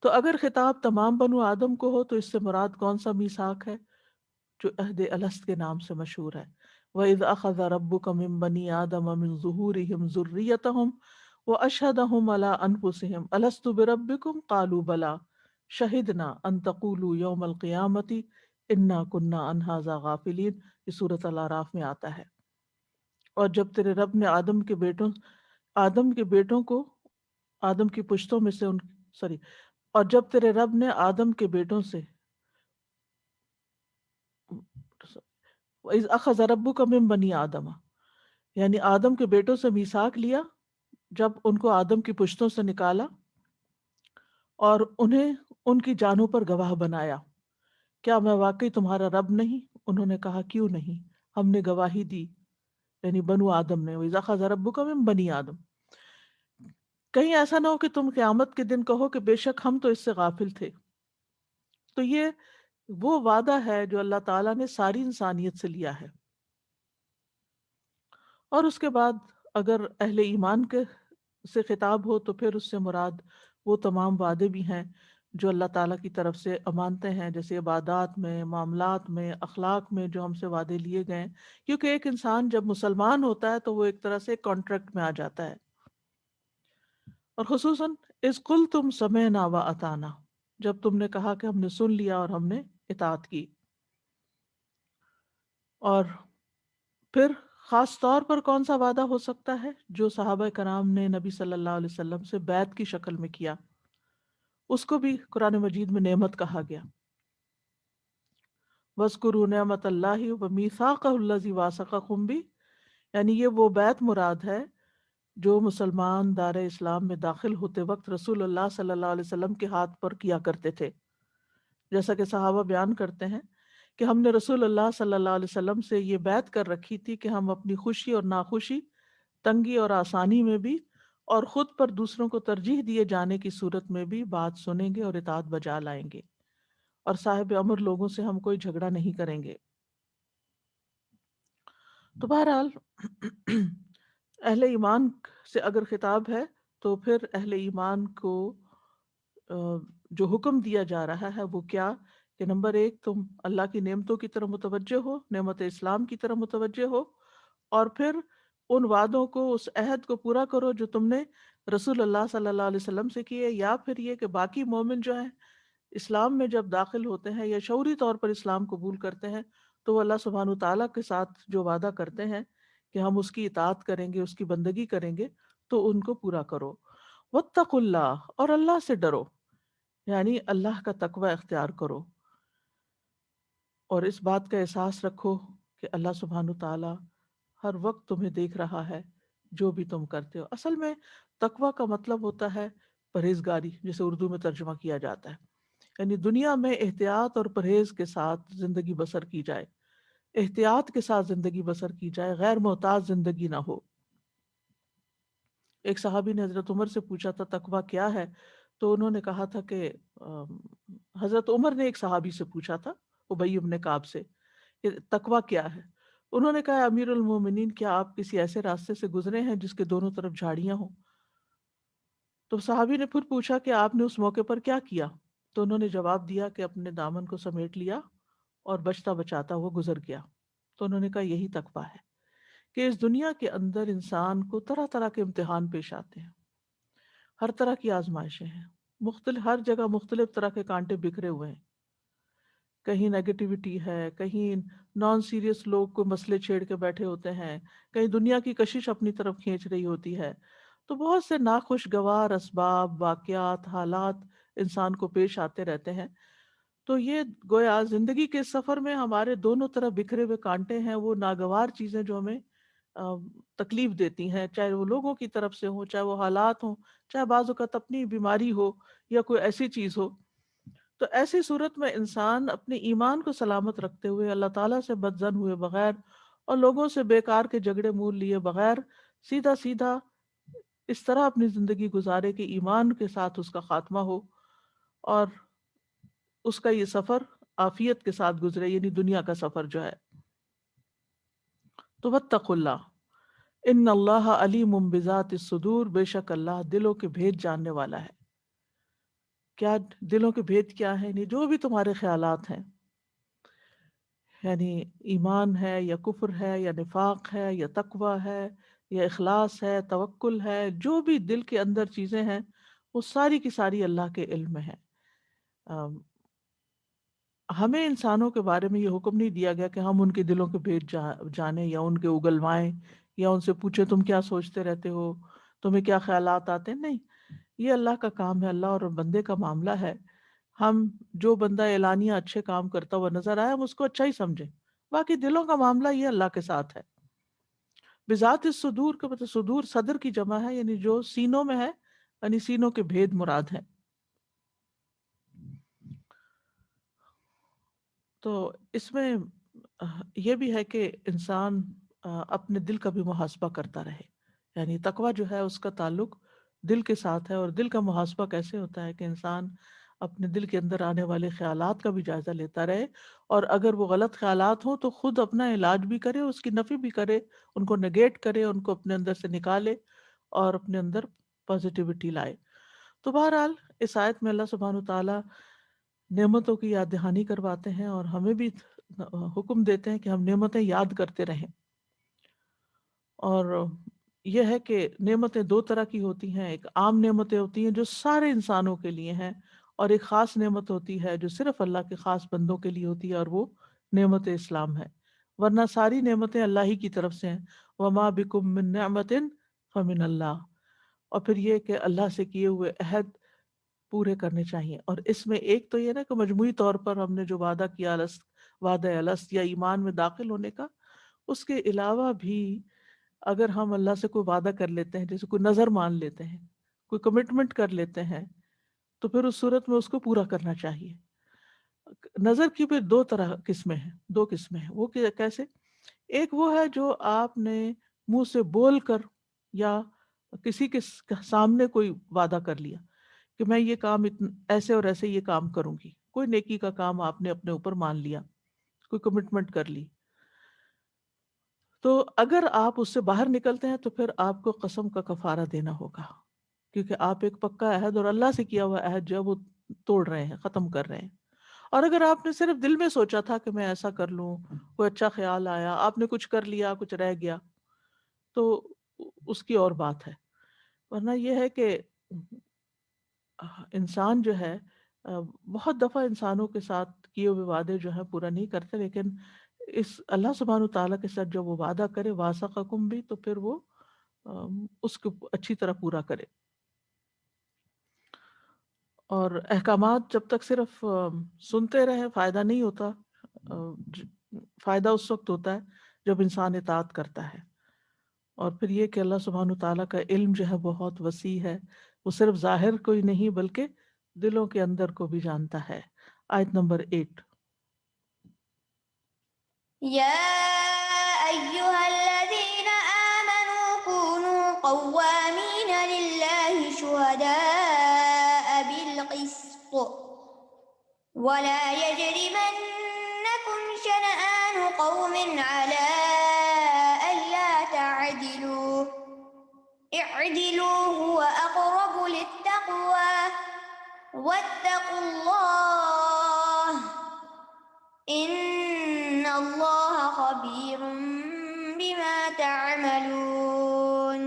تو اگر خطاب تمام بنو آدم کو ہو تو اس سے مراد کون سا میثاق ہے؟ جو عہد الست کے نام سے مشہور ہے۔ وَإِذْ أَخَذَ رَبُّكَ مِن بَنِي آدَمَ مِن ظُهُورِهِمْ ذُرِّيَّتَهُمْ وَأَشْهَدَهُمْ عَلَىٰ أَنفُسِهِمْ أَلَسْتُ بِرَبِّكُمْ قَالُوا بَلَىٰ شَهِدْنَا أَن تَقُولُوا يَوْمَ الْقِيَامَةِ إِنَّا كُنَّا عَنْ هَٰذَا غَافِلِينَ، یہ سورۃ الاعراف میں آتا ہے۔ اور جب تیرے رب نے آدم کے بیٹوں کو آدم کی پشتوں میں سے اور جب تیرے رب نے آدم کے بیٹوں سے وَإِذْ أَخَذَ رَبُّكَ مِن بَنِي آدَمَ، یعنی آدم کے بیٹوں سے میثاق لیا جب ان کو آدم کی پشتوں سے نکالا اور انہیں ان کی جانوں پر گواہ بنایا، کیا میں واقعی تمہارا رب نہیں؟ انہوں نے کہا کیوں نہیں، ہم نے گواہی دی، یعنی بنو آدم نے۔ وَإِذْ أَخَذَ رَبُّكَ مِن بَنِي آدَم، کہیں ایسا نہ ہو کہ تم قیامت کے دن کہو کہ بے شک ہم تو اس سے غافل تھے۔ تو یہ وہ وعدہ ہے جو اللہ تعالیٰ نے ساری انسانیت سے لیا ہے۔ اور اس کے بعد اگر اہل ایمان کے سے خطاب ہو تو پھر اس سے مراد وہ تمام وعدے بھی ہیں جو اللہ تعالیٰ کی طرف سے امانتیں ہیں، جیسے عبادات میں، معاملات میں، اخلاق میں جو ہم سے وعدے لیے گئے ہیں، کیونکہ ایک انسان جب مسلمان ہوتا ہے تو وہ ایک طرح سے کانٹریکٹ میں آ جاتا ہے۔ اور خصوصاً اذ قلتم سمعنا واطعنا، جب تم نے کہا کہ ہم نے سن لیا اور ہم نے اطاعت کی۔ اور پھر خاص طور پر کون سا وعدہ ہو سکتا ہے؟ جو صحابہ کرام نے نبی صلی اللہ علیہ وسلم سے بیعت کی شکل میں کیا، اس کو بھی قرآن مجید میں نعمت کہا گیا۔ وَاذْكُرُوا نِعْمَةَ اللَّهِ وَمِيثَاقَهُ الَّذِي وَاثَقَكُم بِهِ، یعنی یہ وہ بیعت مراد ہے جو مسلمان دار اسلام میں داخل ہوتے وقت رسول اللہ صلی اللہ علیہ وسلم کے ہاتھ پر کیا کرتے تھے۔ جیسا کہ صحابہ بیان کرتے ہیں کہ ہم نے رسول اللہ صلی اللہ علیہ وسلم سے یہ بیعت کر رکھی تھی کہ ہم اپنی خوشی اور ناخوشی، تنگی اور آسانی میں بھی، اور خود پر دوسروں کو ترجیح دیے جانے کی صورت میں بھی بات سنیں گے اور اطاعت بجا لائیں گے، اور صاحب امر لوگوں سے ہم کوئی جھگڑا نہیں کریں گے۔ تو بہرحال اہل ایمان سے اگر خطاب ہے تو پھر اہل ایمان کو جو حکم دیا جا رہا ہے وہ کیا کہ نمبر ایک، تم اللہ کی نعمتوں کی طرف متوجہ ہو، نعمت اسلام کی طرف متوجہ ہو، اور پھر ان وعدوں کو، اس عہد کو پورا کرو جو تم نے رسول اللہ صلی اللہ علیہ وسلم سے کیے، یا پھر یہ کہ باقی مومن جو ہیں اسلام میں جب داخل ہوتے ہیں یا شعوری طور پر اسلام قبول کرتے ہیں تو وہ اللہ سبحانہ تعالیٰ کے ساتھ جو وعدہ کرتے ہیں کہ ہم اس کی اطاعت کریں گے، اس کی بندگی کریں گے، تو ان کو پورا کرو۔ واتقوا اللہ، اور اللہ سے ڈرو، یعنی اللہ کا تقوی اختیار کرو، اور اس بات کا احساس رکھو کہ اللہ سبحانہ تعالیٰ ہر وقت تمہیں دیکھ رہا ہے جو بھی تم کرتے ہو۔ اصل میں تقوی کا مطلب ہوتا ہے پرہیزگاری، جسے اردو میں ترجمہ کیا جاتا ہے، یعنی دنیا میں احتیاط اور پرہیز کے ساتھ زندگی بسر کی جائے، احتیاط کے ساتھ زندگی بسر کی جائے، غیر محتاط زندگی نہ ہو۔ ایک صحابی نے حضرت عمر سے پوچھا تھا تقویٰ کیا ہے، تو انہوں نے کہا تھا کہ حضرت عمر نے ایک صحابی سے پوچھا تھا، ابی بن کعب سے، کہ تقویٰ کیا ہے؟ انہوں نے کہا امیر المومنین کیا آپ کسی ایسے راستے سے گزرے ہیں جس کے دونوں طرف جھاڑیاں ہوں؟ تو صحابی نے پھر پوچھا کہ آپ نے اس موقع پر کیا کیا؟ تو انہوں نے جواب دیا کہ اپنے دامن کو سمیٹ لیا اور بچتا بچاتا وہ گزر گیا۔ تو انہوں نے کہا یہی تقویٰ ہے کہ اس دنیا کے اندر انسان کو طرح طرح کے امتحان پیش آتے ہیں، ہر طرح کی آزمائشیں ہیں، ہر جگہ مختلف طرح کے کانٹے بکھرے ہوئے ہیں، کہیں نیگیٹیوٹی ہے، کہیں نان سیریس لوگ کو مسئلے چھیڑ کے بیٹھے ہوتے ہیں، کہیں دنیا کی کشش اپنی طرف کھینچ رہی ہوتی ہے، تو بہت سے ناخوشگوار اسباب، واقعات، حالات انسان کو پیش آتے رہتے ہیں۔ تو یہ گویا زندگی کے سفر میں ہمارے دونوں طرف بکھرے ہوئے کانٹے ہیں، وہ ناگوار چیزیں جو ہمیں تکلیف دیتی ہیں، چاہے وہ لوگوں کی طرف سے ہوں، چاہے وہ حالات ہوں، چاہے بعض اوقات اپنی بیماری ہو یا کوئی ایسی چیز ہو۔ تو ایسی صورت میں انسان اپنے ایمان کو سلامت رکھتے ہوئے، اللہ تعالیٰ سے بدظن ہوئے بغیر اور لوگوں سے بیکار کے جھگڑے مول لیے بغیر سیدھا سیدھا اس طرح اپنی زندگی گزارے کہ ایمان کے ساتھ اس کا خاتمہ ہو اور اس کا یہ سفر عافیت کے ساتھ گزرے، یعنی دنیا کا سفر جو ہے۔ تو واتقوا اللہ ان اللہ علیم بذات الصدور، بے شک اللہ دلوں کے بھید جاننے والا ہے۔ کیا دلوں کے بھید کیا ہے؟ یعنی جو بھی تمہارے خیالات ہیں، یعنی ایمان ہے یا کفر ہے یا نفاق ہے یا تقوی ہے یا اخلاص ہے، توکل ہے، جو بھی دل کے اندر چیزیں ہیں وہ ساری کی ساری اللہ کے علم میں ہیں۔ ہمیں انسانوں کے بارے میں یہ حکم نہیں دیا گیا کہ ہم ان کے دلوں کے بھید جانیں یا ان کے اگلوائیں یا ان سے پوچھیں تم کیا سوچتے رہتے ہو، تمہیں کیا خیالات آتے ہیں۔ نہیں، یہ اللہ کا کام ہے، اللہ اور بندے کا معاملہ ہے۔ ہم جو بندہ اعلانیہ اچھے کام کرتا ہوا نظر آئے ہم اس کو اچھا ہی سمجھیں، باقی دلوں کا معاملہ یہ اللہ کے ساتھ ہے۔ بذات الصدور کا مطلب صدور صدر کی جمع ہے، یعنی جو سینوں میں ہے، یعنی سینوں کے بھید مراد ہیں۔ تو اس میں یہ بھی ہے کہ انسان اپنے دل کا بھی محاسبہ کرتا رہے، یعنی تقویٰ جو ہے اس کا تعلق دل کے ساتھ ہے، اور دل کا محاسبہ کیسے ہوتا ہے کہ انسان اپنے دل کے اندر آنے والے خیالات کا بھی جائزہ لیتا رہے، اور اگر وہ غلط خیالات ہوں تو خود اپنا علاج بھی کرے، اس کی نفی بھی کرے، ان کو نگیٹ کرے، ان کو اپنے اندر سے نکالے اور اپنے اندر پازیٹیوٹی لائے۔ تو بہرحال اس آیت میں اللہ سبحانہ وتعالیٰ نعمتوں کی یاد دہانی کرواتے ہیں اور ہمیں بھی حکم دیتے ہیں کہ ہم نعمتیں یاد کرتے رہیں۔ اور یہ ہے کہ نعمتیں دو طرح کی ہوتی ہیں، ایک عام نعمتیں ہوتی ہیں جو سارے انسانوں کے لیے ہیں، اور ایک خاص نعمت ہوتی ہے جو صرف اللہ کے خاص بندوں کے لیے ہوتی ہے، اور وہ نعمت اسلام ہے۔ ورنہ ساری نعمتیں اللہ ہی کی طرف سے ہیں، وما بکم من نعمت فمن اللہ۔ اور پھر یہ کہ اللہ سے کیے ہوئے عہد پورے کرنے چاہیے، اور اس میں ایک تو یہ نا کہ مجموعی طور پر ہم نے جو وعدہ کیا وعدہ الست یا ایمان میں داخل ہونے کا، اس کے علاوہ بھی اگر ہم اللہ سے کوئی وعدہ کر لیتے ہیں، جیسے کوئی نظر مان لیتے ہیں، کوئی کمٹمنٹ کر لیتے ہیں، تو پھر اس صورت میں اس کو پورا کرنا چاہیے۔ نظر کی بھی دو قسمیں ہیں، وہ کیسے؟ ایک وہ ہے جو آپ نے منہ سے بول کر یا کسی کے سامنے کوئی وعدہ کر لیا کہ میں یہ کام ایسے اور ایسے یہ کام کروں گی، کوئی نیکی کا کام آپ نے اپنے اوپر مان لیا، کوئی کمٹمنٹ کر لی، تو اگر آپ اس سے باہر نکلتے ہیں تو پھر آپ کو قسم کا کفارہ دینا ہوگا، کیونکہ آپ ایک پکا عہد اور اللہ سے کیا ہوا عہد جو ہے وہ توڑ رہے ہیں، ختم کر رہے ہیں۔ اور اگر آپ نے صرف دل میں سوچا تھا کہ میں ایسا کر لوں، کوئی اچھا خیال آیا، آپ نے کچھ کر لیا، کچھ رہ گیا، تو اس کی اور بات ہے۔ ورنہ یہ ہے کہ انسان جو ہے بہت دفعہ انسانوں کے ساتھ کیے ہوئے وعدے جو ہیں پورا نہیں کرتے، لیکن اس اللہ سبحانہ تعالیٰ کے ساتھ جب وہ وعدہ کرے واسقکم بھی، تو پھر وہ اس کو اچھی طرح پورا کرے۔ اور احکامات جب تک صرف سنتے رہیں فائدہ نہیں ہوتا، فائدہ اس وقت ہوتا ہے جب انسان اطاعت کرتا ہے۔ اور پھر یہ کہ اللہ سبحانہ تعالیٰ کا علم جو ہے بہت وسیع ہے، وہ صرف ظاہر کو ہی نہیں بلکہ دلوں کے اندر کو بھی جانتا ہے۔ آیت نمبر 8۔ يا أيها الذين آمنوا كونوا قوامين لله شهداء بالقسط ولا يجرمنكم شنآن قوم على ألا تعدلوا اعدلوا هو أقرب للتقوى واتقوا الله إن الله خبير بما تعملون.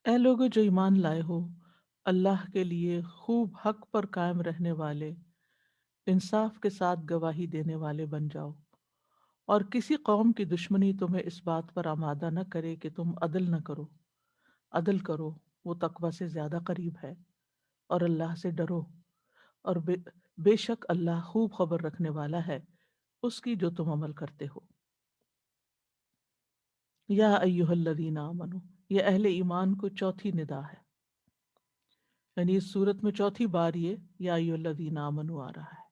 اے لوگو جو ایمان لائے ہو، اللہ کے لیے خوب حق پر قائم رہنے والے، انصاف کے ساتھ گواہی دینے والے بن جاؤ، اور کسی قوم کی دشمنی تمہیں اس بات پر آمادہ نہ کرے کہ تم عدل نہ کرو. عدل کرو، وہ تقوی سے زیادہ قریب ہے، اور اللہ سے ڈرو، اور بے شک اللہ خوب خبر رکھنے والا ہے اس کی جو تم عمل کرتے ہو. یا ایھا الذین آمنو، یہ اہل ایمان کو چوتھی ندا ہے، یعنی اس صورت میں چوتھی بار یہ یا ایھا الذین آمنو آ رہا ہے.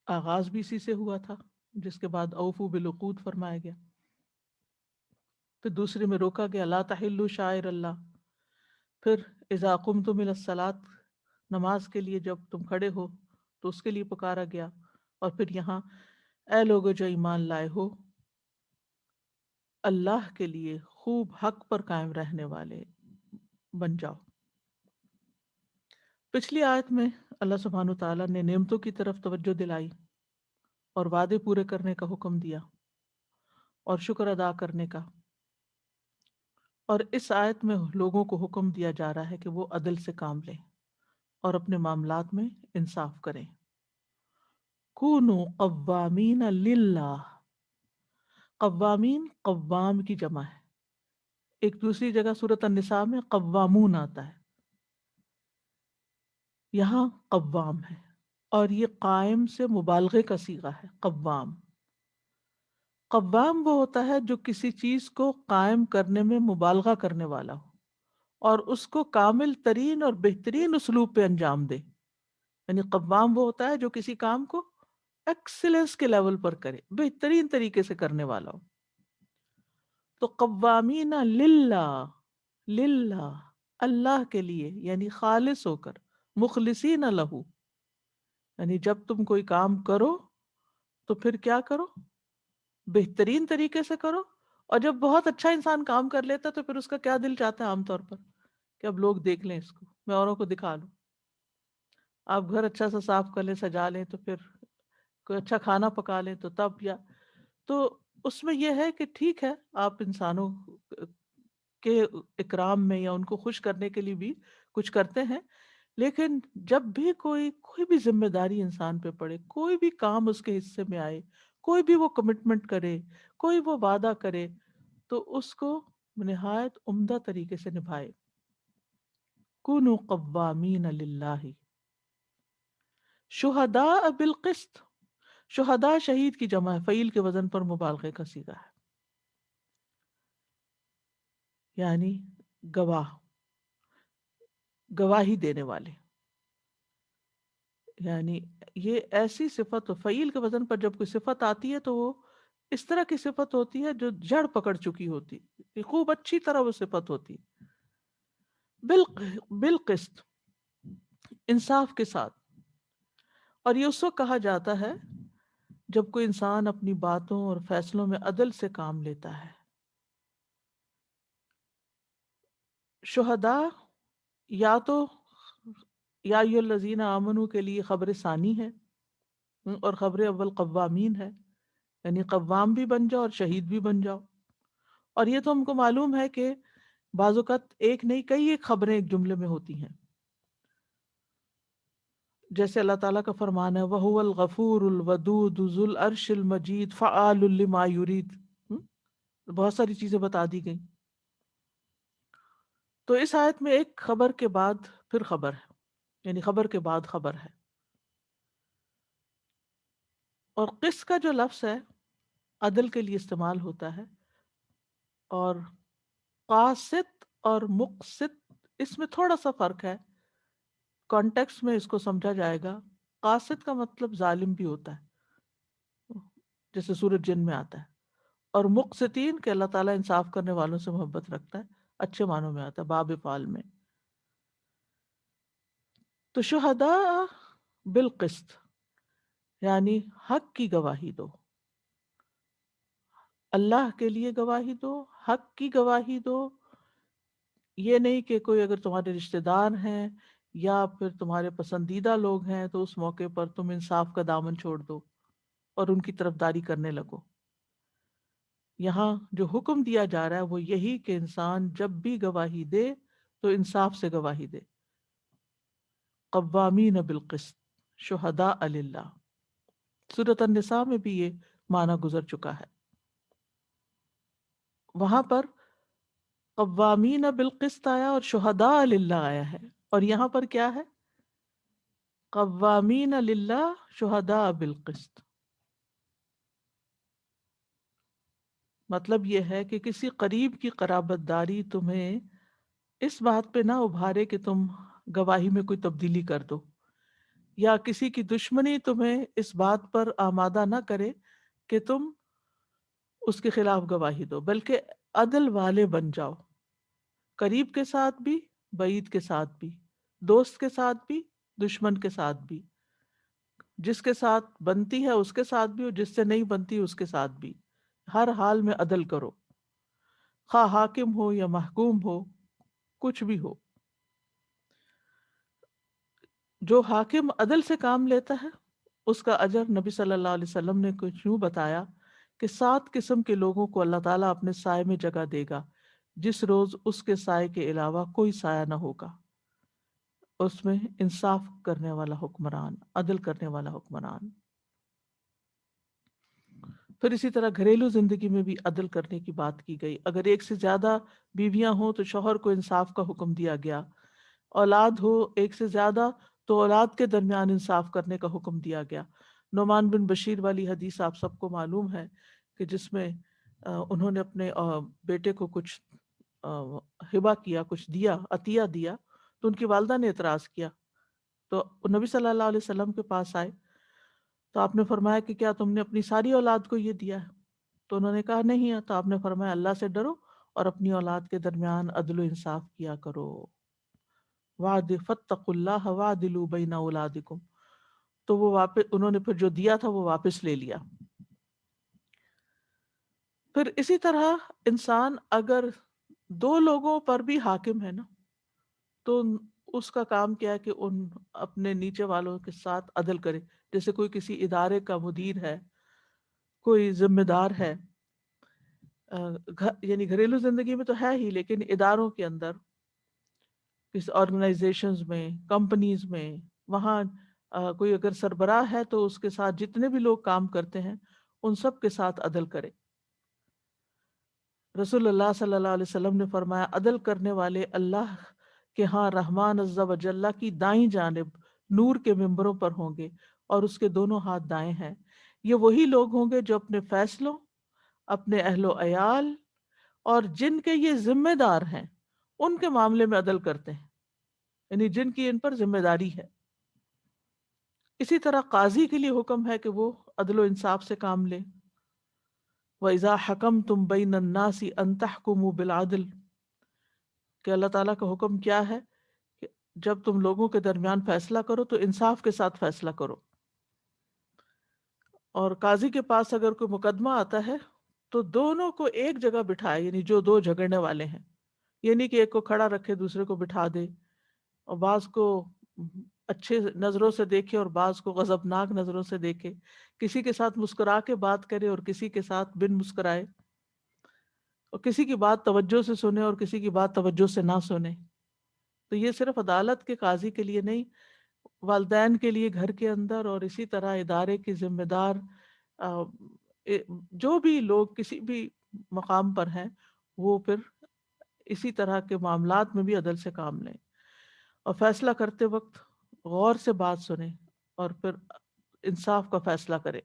آغاز بھی اسی سے ہوا تھا، جس کے بعد اوفو بالعقود فرمایا گیا، پھر دوسرے میں روکا گیا لا تحلوا شعائر اللہ، پھر اذا قمتم الی الصلاۃ، نماز کے لیے جب تم کھڑے ہو تو اس کے لیے پکارا گیا، اور پھر یہاں اے لوگو جو ایمان لائے ہو اللہ کے لیے خوب حق پر قائم رہنے والے بن جاؤ. پچھلی آیت میں اللہ سبحانہ تعالیٰ نے نعمتوں کی طرف توجہ دلائی اور وعدے پورے کرنے کا حکم دیا اور شکر ادا کرنے کا، اور اس آیت میں لوگوں کو حکم دیا جا رہا ہے کہ وہ عدل سے کام لیں اور اپنے معاملات میں انصاف کریں. کونوا قوامین للہ، قوامین قوام کی جمع ہے. ایک دوسری جگہ سورۃ النساء میں قوامون آتا ہے، یہاں قوام ہے، اور یہ قائم سے مبالغے کا صیغہ ہے. قوام، قوام وہ ہوتا ہے جو کسی چیز کو قائم کرنے میں مبالغہ کرنے والا ہو اور اس کو کامل ترین اور بہترین اسلوب پہ انجام دے. یعنی قوام وہ ہوتا ہے جو کسی کام کو ایکسلنس کے لیول پر کرے، بہترین طریقے سے کرنے والا ہو. تو قوامین للہ، للہ اللہ کے لیے، یعنی خالص ہو کر، مخلصین لہو، یعنی جب تم کوئی کام کرو تو پھر کیا کرو؟ بہترین طریقے سے کرو. اور جب بہت اچھا انسان کام کر لیتا تو پھر اس کا کیا دل چاہتا ہے عام طور پر کہ اب لوگ دیکھ لیں اس کو، میں اوروں کو دکھا لوں. آپ گھر اچھا سا صاف کر لیں، سجا لیں، تو پھر کوئی اچھا کھانا پکا لیں تو تب، یا تو اس میں یہ ہے کہ ٹھیک ہے آپ انسانوں کے اکرام میں یا ان کو خوش کرنے کے لیے بھی کچھ کرتے ہیں، لیکن جب بھی کوئی بھی ذمہ داری انسان پہ پڑے، کوئی بھی کام اس کے حصے میں آئے، کوئی بھی وہ کمٹمنٹ کرے، کوئی وہ وعدہ کرے، تو اس کو نہایت عمدہ طریقے سے نبھائے. کونوا قوامین للہ شہداء بالقسط، شہداء شہید کی جمع ہے، فعیل کے وزن پر مبالغے کا صیغہ ہے، یعنی گواہ، گواہی دینے والے. یعنی یہ ایسی صفت، فعیل کے وزن پر جب کوئی صفت آتی ہے تو وہ اس طرح کی صفت ہوتی ہے جو جڑ پکڑ چکی ہوتی، کہ خوب اچھی طرح وہ صفت ہوتی. بالقسط، انصاف کے ساتھ. اور یہ اس وقت کہا جاتا ہے جب کوئی انسان اپنی باتوں اور فیصلوں میں عدل سے کام لیتا ہے. شہداء یا تو یا ایھا الذین آمنو کے لیے خبر ثانی ہے، اور خبر اول قوامین ہے، یعنی قوام بھی بن جاؤ اور شہید بھی بن جاؤ. اور یہ تو ہم کو معلوم ہے کہ بعض اوقات ایک نہیں کئی ایک خبریں ایک جملے میں ہوتی ہیں، جیسے اللہ تعالیٰ کا فرمان ہے وَهُوَ الْغَفُورُ الْوَدُودُ ذُو الْعَرْشِ الْمَجِيدُ فَعَالٌ لِمَا يُرِيدُ. بہت ساری چیزیں بتا دی گئیں. تو اس آیت میں ایک خبر کے بعد پھر خبر ہے، یعنی خبر کے بعد خبر ہے. اور قسط کا جو لفظ ہے عدل کے لیے استعمال ہوتا ہے، اور قاسط اور مقسط اس میں تھوڑا سا فرق ہے. کانٹیکسٹ میں اس کو سمجھا جائے گا. قاسط کا مطلب ظالم بھی ہوتا ہے، جیسے سورۃ جن میں آتا ہے، اور مقسطین کہ اللہ تعالیٰ انصاف کرنے والوں سے محبت رکھتا ہے، اچھے معنوں میں آتا ہے باب فعال میں۔ تو شہداء بالقسط یعنی حق کی گواہی دو، اللہ کے لیے گواہی دو، حق کی گواہی دو۔ یہ نہیں کہ کوئی اگر تمہارے رشتہ دار ہیں یا پھر تمہارے پسندیدہ لوگ ہیں تو اس موقع پر تم انصاف کا دامن چھوڑ دو اور ان کی طرفداری کرنے لگو۔ یہاں جو حکم دیا جا رہا ہے وہ یہی کہ انسان جب بھی گواہی دے تو انصاف سے گواہی دے۔ قوامین بالقسط شہداء للہ، سورۃ النساء میں بھی یہ معنی گزر چکا ہے۔ وہاں پر قوامین بالقسط آیا اور شہداء للہ آیا ہے، اور یہاں پر کیا ہے؟ قوامین للہ شہداء بالقسط۔ مطلب یہ ہے کہ کسی قریب کی قرابت داری تمہیں اس بات پہ نہ ابھارے کہ تم گواہی میں کوئی تبدیلی کر دو، یا کسی کی دشمنی تمہیں اس بات پر آمادہ نہ کرے کہ تم اس کے خلاف گواہی دو، بلکہ عدل والے بن جاؤ، قریب کے ساتھ بھی، بعید کے ساتھ بھی، دوست کے ساتھ بھی، دشمن کے ساتھ بھی، جس کے ساتھ بنتی ہے اس کے ساتھ بھی اور جس سے نہیں بنتی اس کے ساتھ بھی، ہر حال میں عدل کرو، خواہ حاکم ہو یا محکوم ہو، کچھ بھی ہو۔ جو حاکم عدل سے کام لیتا ہے اس کا اجر نبی صلی اللہ علیہ وسلم نے کچھ یوں بتایا کہ 7 قسم کے لوگوں کو اللہ تعالیٰ اپنے سائے میں جگہ دے گا جس روز اس کے سائے کے علاوہ کوئی سایہ نہ ہوگا۔ اس میں انصاف کرنے والا حکمران، عدل کرنے والا حکمران۔ پھر اسی طرح گھریلو زندگی میں بھی عدل کرنے کی بات کی گئی۔ اگر ایک سے زیادہ بیویاں ہوں تو شوہر کو انصاف کا حکم دیا گیا، اولاد ہو ایک سے زیادہ تو اولاد کے درمیان انصاف کرنے کا حکم دیا گیا۔ نعمان بن بشیر والی حدیث آپ سب کو معلوم ہے کہ جس میں انہوں نے اپنے بیٹے کو کچھ ہبہ کیا، کچھ دیا، عطیہ دیا، تو ان کی والدہ نے اعتراض کیا، تو نبی صلی اللہ علیہ وسلم کے پاس آئے تو آپ نے فرمایا کہ کیا تم نے اپنی ساری اولاد کو یہ دیا ہے؟ تو انہوں نے کہا نہیں ہے۔ تو آپ نے فرمایا اللہ سے ڈرو اور اپنی اولاد کے درمیان عدل و انصاف کیا کرو، فاتقوا اللہ وعدلوا بین اولادکم۔ تو وہ واپس انہوں نے پھر جو دیا تھا وہ واپس لے لیا۔ پھر اسی طرح انسان اگر 2 لوگوں پر بھی حاکم ہے نا تو اس کا کام کیا ہے کہ ان اپنے نیچے والوں کے ساتھ عدل کرے۔ جیسے کوئی کسی ادارے کا مدیر ہے، کوئی ذمہ دار ہے، یعنی گھریلو زندگی میں تو ہے ہی، لیکن اداروں کے اندر، کسی آرگنائزیشنز میں، کمپنیز میں، وہاں کوئی اگر سربراہ ہے تو اس کے ساتھ جتنے بھی لوگ کام کرتے ہیں ان سب کے ساتھ عدل کرے۔ رسول اللہ صلی اللہ علیہ وسلم نے فرمایا عدل کرنے والے اللہ کہ ہاں رحمان عز و جل کی دائیں جانب نور کے ممبروں پر ہوں گے اور اس کے دونوں ہاتھ دائیں ہیں۔ یہ وہی لوگ ہوں گے جو اپنے فیصلوں، اپنے اہل و عیال اور جن کے یہ ذمہ دار ہیں ان کے معاملے میں عدل کرتے ہیں، یعنی جن کی ان پر ذمہ داری ہے۔ اسی طرح قاضی کے لیے حکم ہے کہ وہ عدل و انصاف سے کام لے۔ وَإِذَا حَكَمْتُمْ بَيْنَ النَّاسِ أَن تَحْكُمُوا بِالْعَدْلِ، کہ اللہ تعالیٰ کا حکم کیا ہے کہ جب تم لوگوں کے درمیان فیصلہ کرو تو انصاف کے ساتھ فیصلہ کرو۔ اور قاضی کے پاس اگر کوئی مقدمہ آتا ہے تو دونوں کو ایک جگہ بٹھائے، یعنی جو 2 جھگڑنے والے ہیں، یہ نہیں کہ ایک کو کھڑا رکھے دوسرے کو بٹھا دے، اور بعض کو اچھے نظروں سے دیکھے اور بعض کو غضبناک نظروں سے دیکھے، کسی کے ساتھ مسکرا کے بات کرے اور کسی کے ساتھ بن مسکرائے، اور کسی کی بات توجہ سے سنے اور کسی کی بات توجہ سے نہ سنے۔ تو یہ صرف عدالت کے قاضی کے لیے نہیں، والدین کے لیے گھر کے اندر، اور اسی طرح ادارے کے ذمہ دار جو بھی لوگ کسی بھی مقام پر ہیں وہ پھر اسی طرح کے معاملات میں بھی عدل سے کام لیں، اور فیصلہ کرتے وقت غور سے بات سنیں اور پھر انصاف کا فیصلہ کریں۔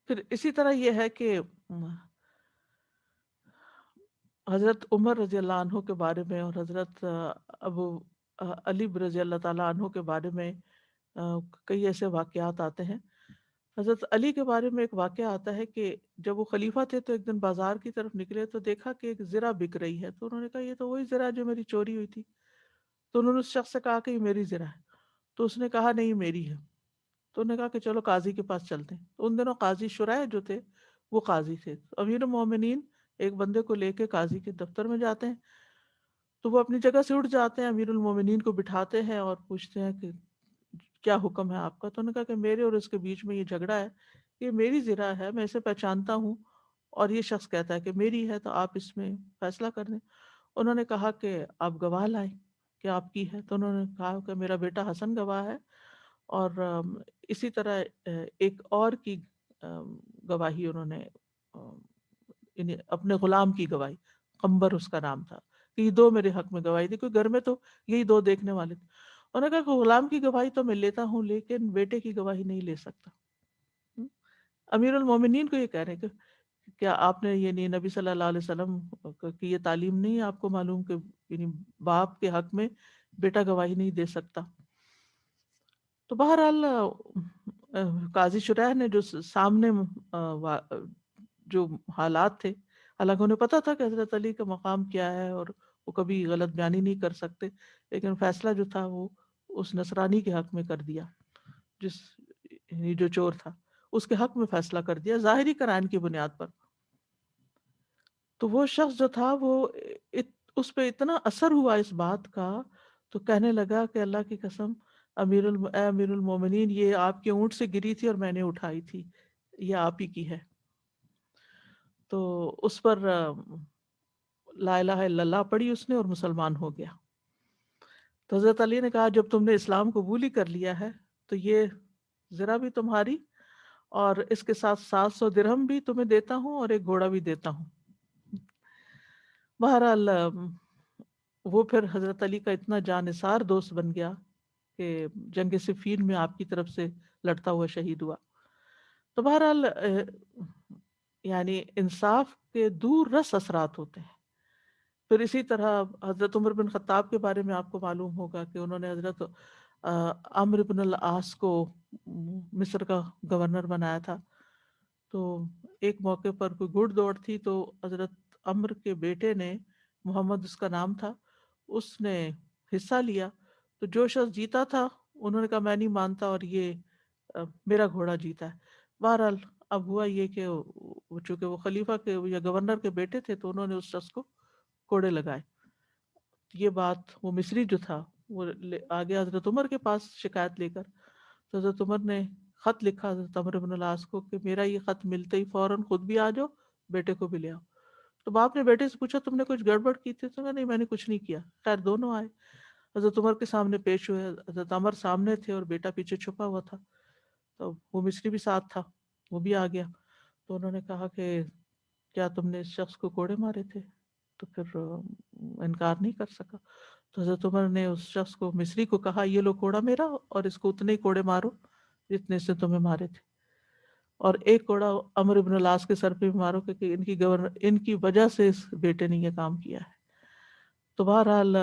پھر اسی طرح یہ ہے کہ حضرت عمر رضی اللہ عنہ کے بارے میں اور حضرت ابو علی رضی اللہ تعالیٰ عنہ کے بارے میں کئی ایسے واقعات آتے ہیں. حضرت علی کے بارے میں ایک واقعہ آتا ہے کہ جب وہ خلیفہ تھے تو ایک دن بازار کی طرف نکلے تو دیکھا کہ ایک زرہ بک رہی ہے. تو انہوں نے کہا یہ تو وہی زرہ ہے جو میری چوری ہوئی تھی. تو انہوں نے اس شخص سے کہا کہ یہ میری زرہ ہے. تو اس نے کہا نہیں میری ہے. تو انہوں نے کہا کہ چلو قاضی کے پاس چلتے ہیں. تو ان دنوں قاضی شرائح جو تھے وہ قاضی تھے. امیر المومنین ایک بندے کو لے کے قاضی کے دفتر میں جاتے ہیں. تو وہ اپنی جگہ سے اٹھ جاتے ہیں, امیر المومنین کو بٹھاتے ہیں اور پوچھتے ہیں کہ کیا حکم ہے آپ کا. تو انہوں نے کہا کہ میرے اور اس کے بیچ میں یہ جھگڑا ہے, یہ میری زرہ ہے, میں اسے پہچانتا ہوں اور یہ شخص کہتا ہے کہ میری ہے, تو آپ اس میں فیصلہ کر دیں. انہوں نے کہا کہ آپ گواہ لائیں کہ آپ کی ہے. تو انہوں نے کہا کہ میرا بیٹا حسن گواہ ہے, اور اسی طرح ایک اور کی گواہی انہوں نے اپنے غلام کی گواہی, قمبر اس کا نام تھا, کہ یہ دو میرے حق میں گواہی دی, کوئی گھر میں تو یہی دو دیکھنے والے تھے. انہوں نے کہا کہ غلام کی گواہی تو میں لیتا ہوں لیکن بیٹے کی گواہی نہیں لے سکتا. امیر المومنین کو یہ کہہ رہے ہیں کہ کیا آپ نے یہ نہیں نبی صلی اللہ علیہ وسلم کی یہ تعلیم نہیں ہے آپ کو معلوم کہ یعنی باپ کے حق میں بیٹا گواہی نہیں دے سکتا. تو بہرحال قاضی شرائح نے جو سامنے جو حالات تھے, حالانکہ انہیں پتا تھا کہ حضرت علی کا مقام کیا ہے اور وہ کبھی غلط بیانی نہیں کر سکتے, لیکن فیصلہ جو تھا وہ اس نصرانی کے حق میں کر دیا, جس یعنی جو چور تھا اس کے حق میں فیصلہ کر دیا ظاہری قرائن کی بنیاد پر. تو وہ شخص جو تھا وہ اس پہ اتنا اثر ہوا اس بات کا, تو کہنے لگا کہ اللہ کی قسم اے امیر المومنین, یہ آپ کے اونٹ سے گری تھی اور میں نے اٹھائی تھی, یہ آپ ہی کی ہے. تو اس پر لا الہ الا اللہ پڑھی اس نے اور مسلمان ہو گیا. تو حضرت علی نے کہا جب تم نے اسلام قبول ہی کر لیا ہے تو یہ زرہ بھی تمہاری, اور اس کے ساتھ 700 درہم بھی تمہیں دیتا ہوں اور ایک گھوڑا بھی دیتا ہوں. بہرحال وہ پھر حضرت علی کا اتنا جانثار دوست بن گیا کہ جنگ صفین میں آپ کی طرف سے لڑتا ہوا شہید ہوا. تو بہرحال یعنی انصاف کے دور رس اثرات ہوتے ہیں. پھر اسی طرح حضرت عمر بن خطاب کے بارے میں آپ کو معلوم ہوگا کہ انہوں نے حضرت عمرو بن العاص کو مصر کا گورنر بنایا تھا. تو ایک موقع پر کوئی گھڑ دوڑ تھی تو حضرت عمرو کے بیٹے نے, محمد اس کا نام تھا, اس نے حصہ لیا. تو جو شخص جیتا تھا انہوں نے کہا میں نہیں مانتا اور یہ میرا گھوڑا جیتا ہے. بہرحال اب ہوا یہ کہ چونکہ وہ خلیفہ کے یا گورنر کے بیٹے تھے تو انہوں نے اس شخص کو کوڑے لگائے. یہ بات وہ مصری جو تھا وہ آگے حضرت عمر کے پاس شکایت لے کر, تو حضرت عمر نے خط لکھا حضرت عمرو بن العاص کو کہ میرا یہ خط ملتے ہی فوراً خود بھی آ جاؤ, بیٹے کو بھی لے آؤ. تو باپ نے بیٹے سے پوچھا تم نے کچھ گڑبڑ کی تھی؟ تو نہیں میں نے کچھ نہیں کیا. خیر دونوں آئے, حضرت عمر کے سامنے پیش ہوئے. حضرت عمر سامنے تھے اور بیٹا پیچھے چھپا ہوا تھا. تو وہ مصری بھی ساتھ تھا, وہ بھی آ گیا. تو انہوں نے کہا کہ کیا تم نے اس شخص کو کوڑے مارے تھے؟ تو پھر انکار نہیں کر سکا. تو حضرت عمر نے اس شخص کو, مصری کو, کہا یہ لو کوڑا میرا اور اس کو اتنے ہی کوڑے مارو جتنے سے تمہیں مارے تھے, اور ایک کوڑا عمرو بن العاص کے سر پہ بھی مارو کہ ان کی وجہ سے اس بیٹے نے یہ کام کیا ہے. تو بہرحال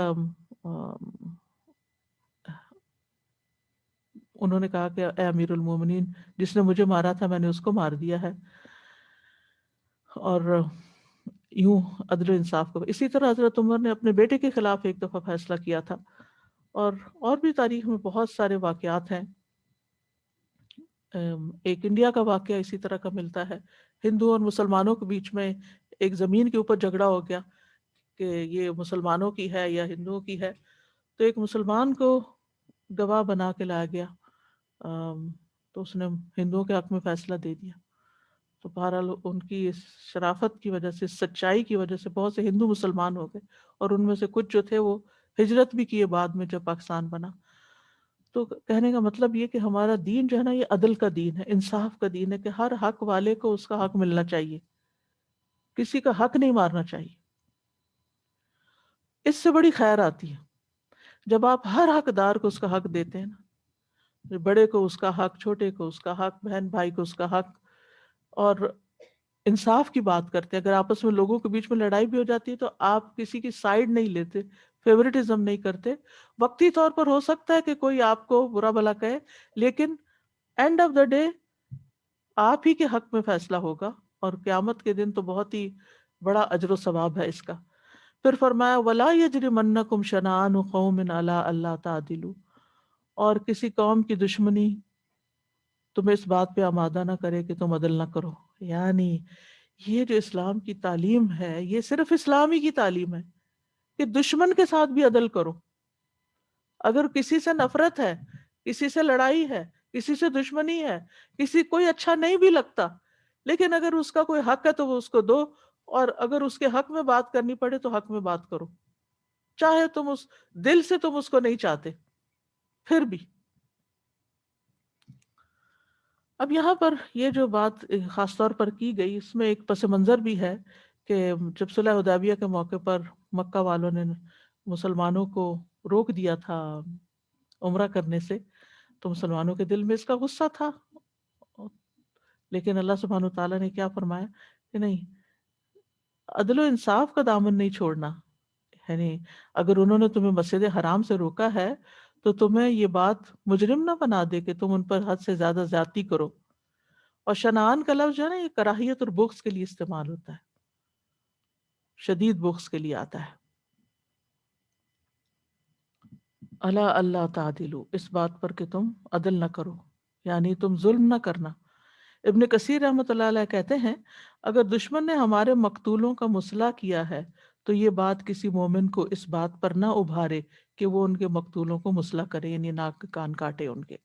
انہوں نے کہا کہ اے امیر المومنین, جس نے مجھے مارا تھا میں نے اس کو مار دیا ہے. اور یوں عدل و انصاف کو. اسی طرح حضرت عمر نے اپنے بیٹے کے خلاف ایک دفعہ فیصلہ کیا تھا, اور بھی تاریخ میں بہت سارے واقعات ہیں. ایک انڈیا کا واقعہ اسی طرح کا ملتا ہے. ہندو اور مسلمانوں کے بیچ میں ایک زمین کے اوپر جھگڑا ہو گیا کہ یہ مسلمانوں کی ہے یا ہندوؤں کی ہے. تو ایک مسلمان کو گواہ بنا کے لایا گیا, تو اس نے ہندوؤں کے حق میں فیصلہ دے دیا. تو بہرحال ان کی اس شرافت کی وجہ سے, سچائی کی وجہ سے بہت سے ہندو مسلمان ہو گئے, اور ان میں سے کچھ جو تھے وہ ہجرت بھی کیے بعد میں جب پاکستان بنا. تو کہنے کا مطلب یہ کہ ہمارا دین جو ہے نا یہ عدل کا دین ہے, انصاف کا دین ہے, کہ ہر حق والے کو اس کا حق ملنا چاہیے, کسی کا حق نہیں مارنا چاہیے. اس سے بڑی خیر آتی ہے جب آپ ہر حقدار کو اس کا حق دیتے ہیں نا, بڑے کو اس کا حق, چھوٹے کو اس کا حق, بہن بھائی کو اس کا حق, اور انصاف کی بات کرتے ہیں. اگر آپس میں لوگوں کے بیچ میں لڑائی بھی ہو جاتی ہے تو آپ کسی کی سائیڈ نہیں لیتے, فیورٹزم نہیں کرتے. وقتی طور پر ہو سکتا ہے کہ کوئی آپ کو برا بھلا کہے، لیکن اینڈ آف دا ڈے آپ ہی کے حق میں فیصلہ ہوگا، اور قیامت کے دن تو بہت ہی بڑا اجر و ثواب ہے اس کا. پھر فرمایا وَلَا يَجْرِمَنَّكُمْ شَنَآنُ قَوْمٍ عَلَىٰ أَلَّا تَعْدِلُوا، اور کسی قوم کی دشمنی تمہیں اس بات پہ آمادہ نہ کرے کہ تم عدل نہ کرو. یعنی یہ جو اسلام کی تعلیم ہے، یہ صرف اسلامی کی تعلیم ہے کہ دشمن کے ساتھ بھی عدل کرو. اگر کسی سے نفرت ہے، کسی سے لڑائی ہے، کسی سے دشمنی ہے، کسی کوئی اچھا نہیں بھی لگتا، لیکن اگر اس کا کوئی حق ہے تو وہ اس کو دو، اور اگر اس کے حق میں بات کرنی پڑے تو حق میں بات کرو، چاہے تم اس دل سے تم اس کو نہیں چاہتے پھر بھی. اب یہاں پر یہ جو بات خاص طور پر کی گئی، اس میں ایک پس منظر بھی ہے کہ جب صلح حدیبیہ کے موقع پر مکہ والوں نے مسلمانوں کو روک دیا تھا عمرہ کرنے سے، تو مسلمانوں کے دل میں اس کا غصہ تھا، لیکن اللہ سبحانہ تعالیٰ نے کیا فرمایا کہ نہیں، عدل و انصاف کا دامن نہیں چھوڑنا. یعنی اگر انہوں نے تمہیں مسجد حرام سے روکا ہے تو تمہیں یہ بات مجرم نہ بنا دے کہ تم ان پر حد سے زیادہ زیادتی کرو. اور شنعان کا لفظ جو ہے نا، یہ کراہیت اور بغض کے لیے استعمال ہوتا ہے، شدید بغض کے لیے آتا ہے. الا اللہ تعدلوا، اس بات پر کہ تم عدل نہ کرو، یعنی تم ظلم نہ کرنا. ابن کثیر رحمۃ اللہ علیہ کہتے ہیں اگر دشمن نے ہمارے مقتولوں کا مصلح کیا ہے تو یہ بات کسی مومن کو اس بات پر نہ ابھارے کہ وہ ان کے مقتولوں کو مصلح کرے، یعنی ناک کان کاٹے ان کے.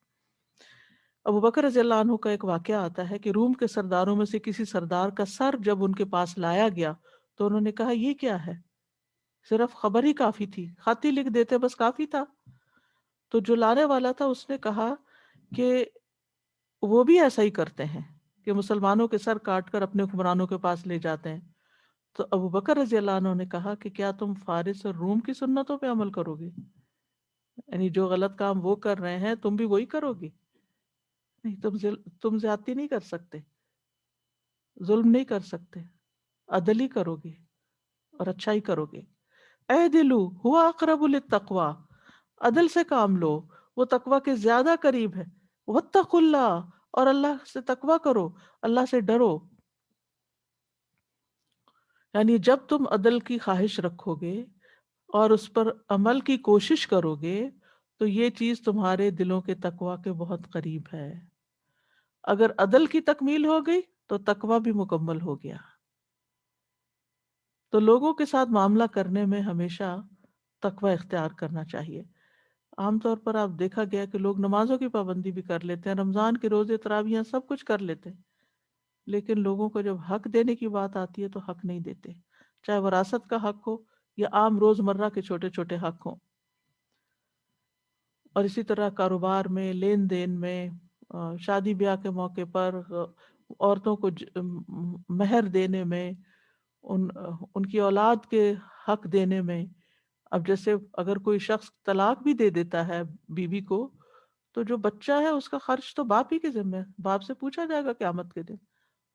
ابو بکر رضی اللہ عنہ کا ایک واقعہ آتا ہے کہ روم کے سرداروں میں سے کسی سردار کا سر جب ان کے پاس لایا گیا تو انہوں نے کہا یہ کیا ہے؟ صرف خبر ہی کافی تھی، خط ہی لکھ دیتے بس کافی تھا. تو جو لانے والا تھا اس نے کہا کہ وہ بھی ایسا ہی کرتے ہیں کہ مسلمانوں کے سر کاٹ کر اپنے حکمرانوں کے پاس لے جاتے ہیں. تو ابو بکر رضی اللہ عنہ نے کہا کہ کیا تم فارس اور روم کی سنتوں پہ عمل کرو گے؟ یعنی جو غلط کام وہ کر رہے ہیں تم بھی وہی کرو گی؟ نہیں، تم زیادتی نہیں کر سکتے، ظلم نہیں کر سکتے، عدل ہی کرو گے اور اچھا ہی کرو گے. اعدلوا هو اقرب للتقوی، عدل سے کام لو، وہ تقوی کے زیادہ قریب ہے. واتقوا اللہ، اور اللہ سے تقوی کرو، اللہ سے ڈرو. یعنی جب تم عدل کی خواہش رکھو گے اور اس پر عمل کی کوشش کرو گے تو یہ چیز تمہارے دلوں کے تقوی کے بہت قریب ہے. اگر عدل کی تکمیل ہو گئی تو تقوی بھی مکمل ہو گیا. تو لوگوں کے ساتھ معاملہ کرنے میں ہمیشہ تقوی اختیار کرنا چاہیے. عام طور پر آپ دیکھا گیا کہ لوگ نمازوں کی پابندی بھی کر لیتے ہیں، رمضان کے روزے تراویحیں سب کچھ کر لیتے ہیں، لیکن لوگوں کو جب حق دینے کی بات آتی ہے تو حق نہیں دیتے، چاہے وراثت کا حق ہو یا عام روزمرہ کے چھوٹے چھوٹے حق ہوں. اور اسی طرح کاروبار میں، لین دین میں، شادی بیاہ کے موقع پر عورتوں کو مہر دینے میں، ان کی اولاد کے حق دینے میں. اب جیسے اگر کوئی شخص طلاق بھی دے دیتا ہے بیوی کو تو جو بچہ ہے اس کا خرچ تو باپ ہی کے ذمہ ہے، باپ سے پوچھا جائے گا قیامت کے دن.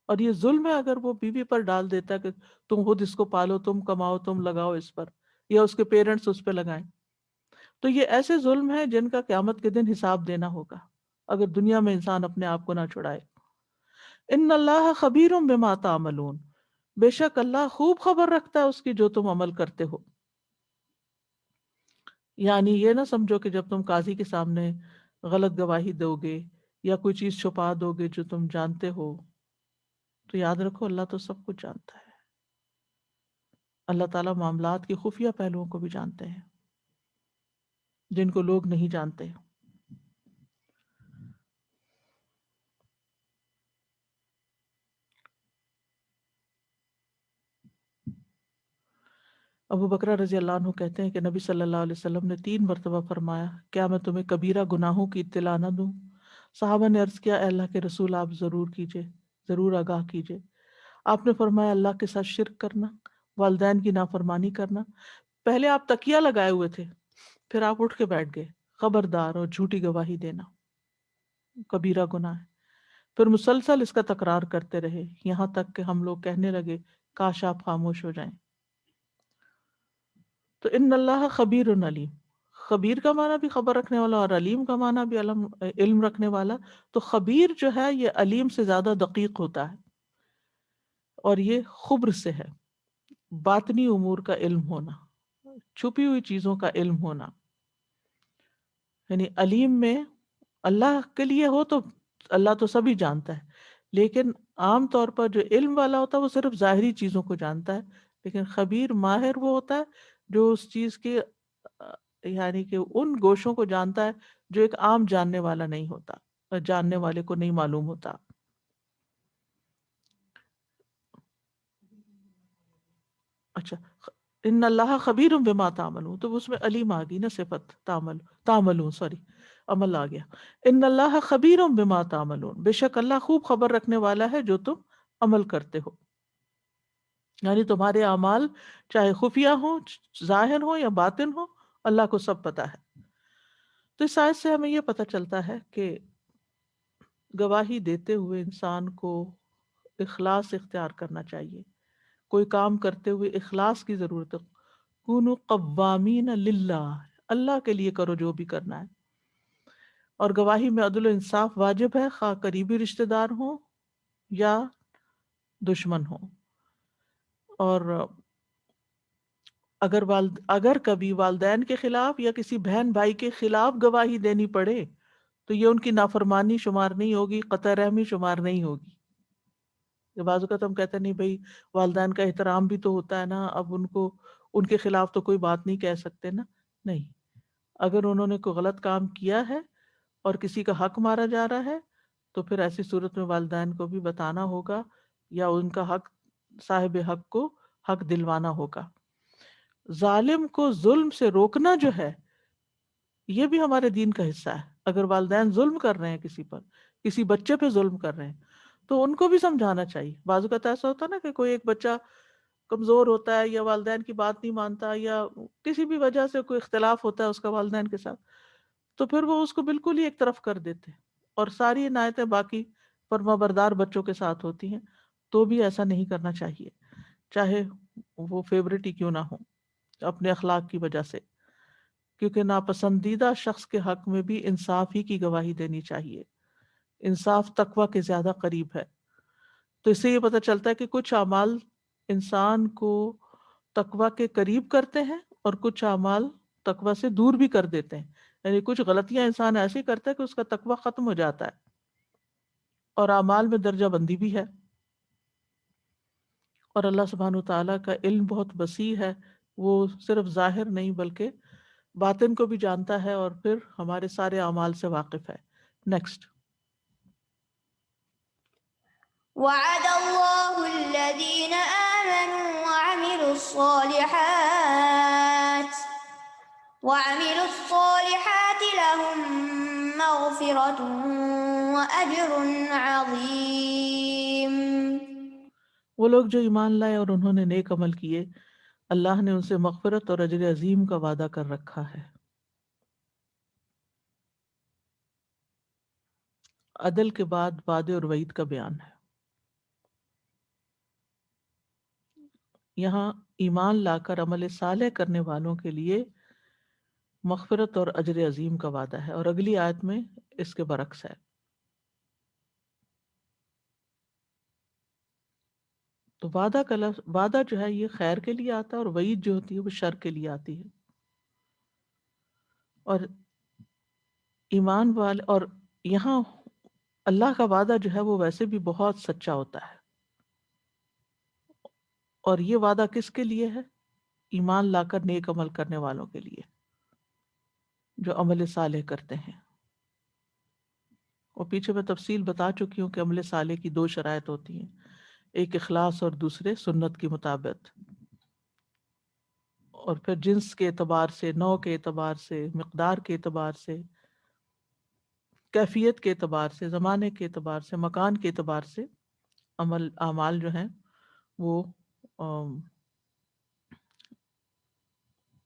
اور یہ ظلم ہے اگر وہ بیوی پر ڈال دیتا ہے کہ تم خود اس کو پالو، تم کماؤ، تم لگاؤ اس پر، یا اس کے پیرنٹس اس پہ لگائیں. تو یہ ایسے ظلم ہیں جن کا قیامت کے دن حساب دینا ہوگا اگر دنیا میں انسان اپنے آپ کو نہ چھڑائے. ان اللہ خبیر بما تعملون، بے شک اللہ خوب خبر رکھتا ہے اس کی جو تم عمل کرتے ہو. یعنی یہ نہ سمجھو کہ جب تم قاضی کے سامنے غلط گواہی دو گے یا کوئی چیز چھپا دو گے جو تم جانتے ہو، تو یاد رکھو اللہ تو سب کچھ جانتا ہے. اللہ تعالیٰ معاملات کے خفیہ پہلوؤں کو بھی جانتے ہیں جن کو لوگ نہیں جانتے. ابو بکرہ رضی اللہ عنہ کہتے ہیں کہ نبی صلی اللہ علیہ وسلم نے 3 مرتبہ فرمایا کیا میں تمہیں کبیرہ گناہوں کی اطلاع نہ دوں؟ صحابہ نے عرض کیا اے اللہ کے رسول آپ ضرور آگاہ کیجئے. آپ نے فرمایا اللہ کے ساتھ شرک کرنا، والدین کی نافرمانی کرنا. پہلے آپ تکیہ لگائے ہوئے تھے، پھر آپ اٹھ کے بیٹھ گئے. خبردار، اور جھوٹی گواہی دینا کبیرہ گناہ ہے. پھر مسلسل اس کا تکرار کرتے رہے یہاں تک کہ ہم لوگ کہنے لگے کاش آپ خاموش ہو جائیں. تو ان اللہ خبیر علیم، خبیر کا معنی بھی خبر رکھنے والا اور علیم کا معنی بھی علم رکھنے والا. تو خبیر جو ہے یہ علیم سے زیادہ دقیق ہوتا ہے، اور یہ خبر سے ہے، باطنی امور کا علم ہونا، چھپی ہوئی چیزوں کا علم ہونا. یعنی علیم میں اللہ کے لیے ہو تو اللہ تو سبھی جانتا ہے، لیکن عام طور پر جو علم والا ہوتا ہے وہ صرف ظاہری چیزوں کو جانتا ہے، لیکن خبیر ماہر وہ ہوتا ہے جو اس چیز کے یعنی کہ ان گوشوں کو جانتا ہے جو ایک عام جاننے والا نہیں ہوتا، جاننے والے کو نہیں معلوم ہوتا. اچھا، ان اللہ خبیر بما تعملون، تو اس میں علیم آ گئی نا صفت، تعملون سوری عمل آ گیا. ان اللہ خبیر بما تعملون، بے شک اللہ خوب خبر رکھنے والا ہے جو تم عمل کرتے ہو. یعنی تمہارے اعمال چاہے خفیہ ہوں، ظاہر ہو یا باطن ہو، اللہ کو سب پتہ ہے. تو اس آیت سے ہمیں یہ پتہ چلتا ہے کہ گواہی دیتے ہوئے انسان کو اخلاص اختیار کرنا چاہیے. کوئی کام کرتے ہوئے اخلاص کی ضرورت ہے. کونوا قوامین للہ، اللہ کے لیے کرو جو بھی کرنا ہے. اور گواہی میں عدل و انصاف واجب ہے، خواہ قریبی رشتہ دار ہوں یا دشمن ہوں. اور اگر کبھی والدین کے خلاف یا کسی بہن بھائی کے خلاف گواہی دینی پڑے تو یہ ان کی نافرمانی شمار نہیں ہوگی، قطع رحمی شمار نہیں ہوگی. بعض اوقات ہم کہتے ہیں نہیں بھائی والدین کا احترام بھی تو ہوتا ہے نا، اب ان کے خلاف تو کوئی بات نہیں کہہ سکتے نا. نہیں، اگر انہوں نے کوئی غلط کام کیا ہے اور کسی کا حق مارا جا رہا ہے تو پھر ایسی صورت میں والدین کو بھی بتانا ہوگا یا ان کا حق، صاحب حق کو حق دلوانا ہوگا. ظالم کو ظلم سے روکنا جو ہے یہ بھی ہمارے دین کا حصہ ہے. اگر والدین ظلم کر رہے ہیں کسی پر، کسی بچے پہ ظلم کر رہے ہیں تو ان کو بھی سمجھانا چاہیے. بعض اوقات ایسا ہوتا ہے نا کہ کوئی ایک بچہ کمزور ہوتا ہے یا والدین کی بات نہیں مانتا یا کسی بھی وجہ سے کوئی اختلاف ہوتا ہے اس کا والدین کے ساتھ، تو پھر وہ اس کو بالکل ہی ایک طرف کر دیتے ہیں اور ساری عنایتیں باقی فرمانبردار بچوں کے ساتھ ہوتی ہیں. تو بھی ایسا نہیں کرنا چاہیے، چاہے وہ فیورٹ ہی کیوں نہ ہو، اپنے اخلاق کی وجہ سے. کیونکہ ناپسندیدہ شخص کے حق میں بھی انصاف ہی کی گواہی دینی چاہیے. انصاف تقوی کے زیادہ قریب ہے. تو اس سے یہ پتہ چلتا ہے کہ کچھ اعمال انسان کو تقوی کے قریب کرتے ہیں اور کچھ اعمال تقوی سے دور بھی کر دیتے ہیں. یعنی کچھ غلطیاں انسان ایسی کرتا ہے کہ اس کا تقوی ختم ہو جاتا ہے. اور اعمال میں درجہ بندی بھی ہے. اور اللہ سبحانہ وتعالیٰ کا علم بہت وسیع ہے، وہ صرف ظاہر نہیں بلکہ باطن کو بھی جانتا ہے اور پھر ہمارے سارے اعمال سے واقف ہے. نیکسٹ. وعد الله الذين آمنوا وعملوا الصالحات لهم مغفرة وأجر عظيم. وہ لوگ جو ایمان لائے اور انہوں نے نیک عمل کیے، اللہ نے ان سے مغفرت اور اجر عظیم کا وعدہ کر رکھا ہے. عدل کے بعد وعدے اور وعید کا بیان ہے. یہاں ایمان لا کر عمل صالح کرنے والوں کے لیے مغفرت اور اجر عظیم کا وعدہ ہے، اور اگلی آیت میں اس کے برعکس ہے. تو وعدہ جو ہے یہ خیر کے لیے آتا ہے اور وعید جو ہوتی ہے وہ شر کے لیے آتی ہے. اور ایمان والے، اور یہاں اللہ کا وعدہ جو ہے وہ ویسے بھی بہت سچا ہوتا ہے. اور یہ وعدہ کس کے لیے ہے؟ ایمان لا کر نیک عمل کرنے والوں کے لیے جو عمل صالح کرتے ہیں. اور پیچھے میں تفصیل بتا چکی ہوں کہ عمل صالح کی 2 شرائط ہوتی ہیں، ایک اخلاص اور دوسرے سنت کی مطابقت. اور پھر جنس کے اعتبار سے، نوع کے اعتبار سے، مقدار کے اعتبار سے، کیفیت کے اعتبار سے، زمانے کے اعتبار سے، مکان کے اعتبار سے اعمال جو ہیں وہ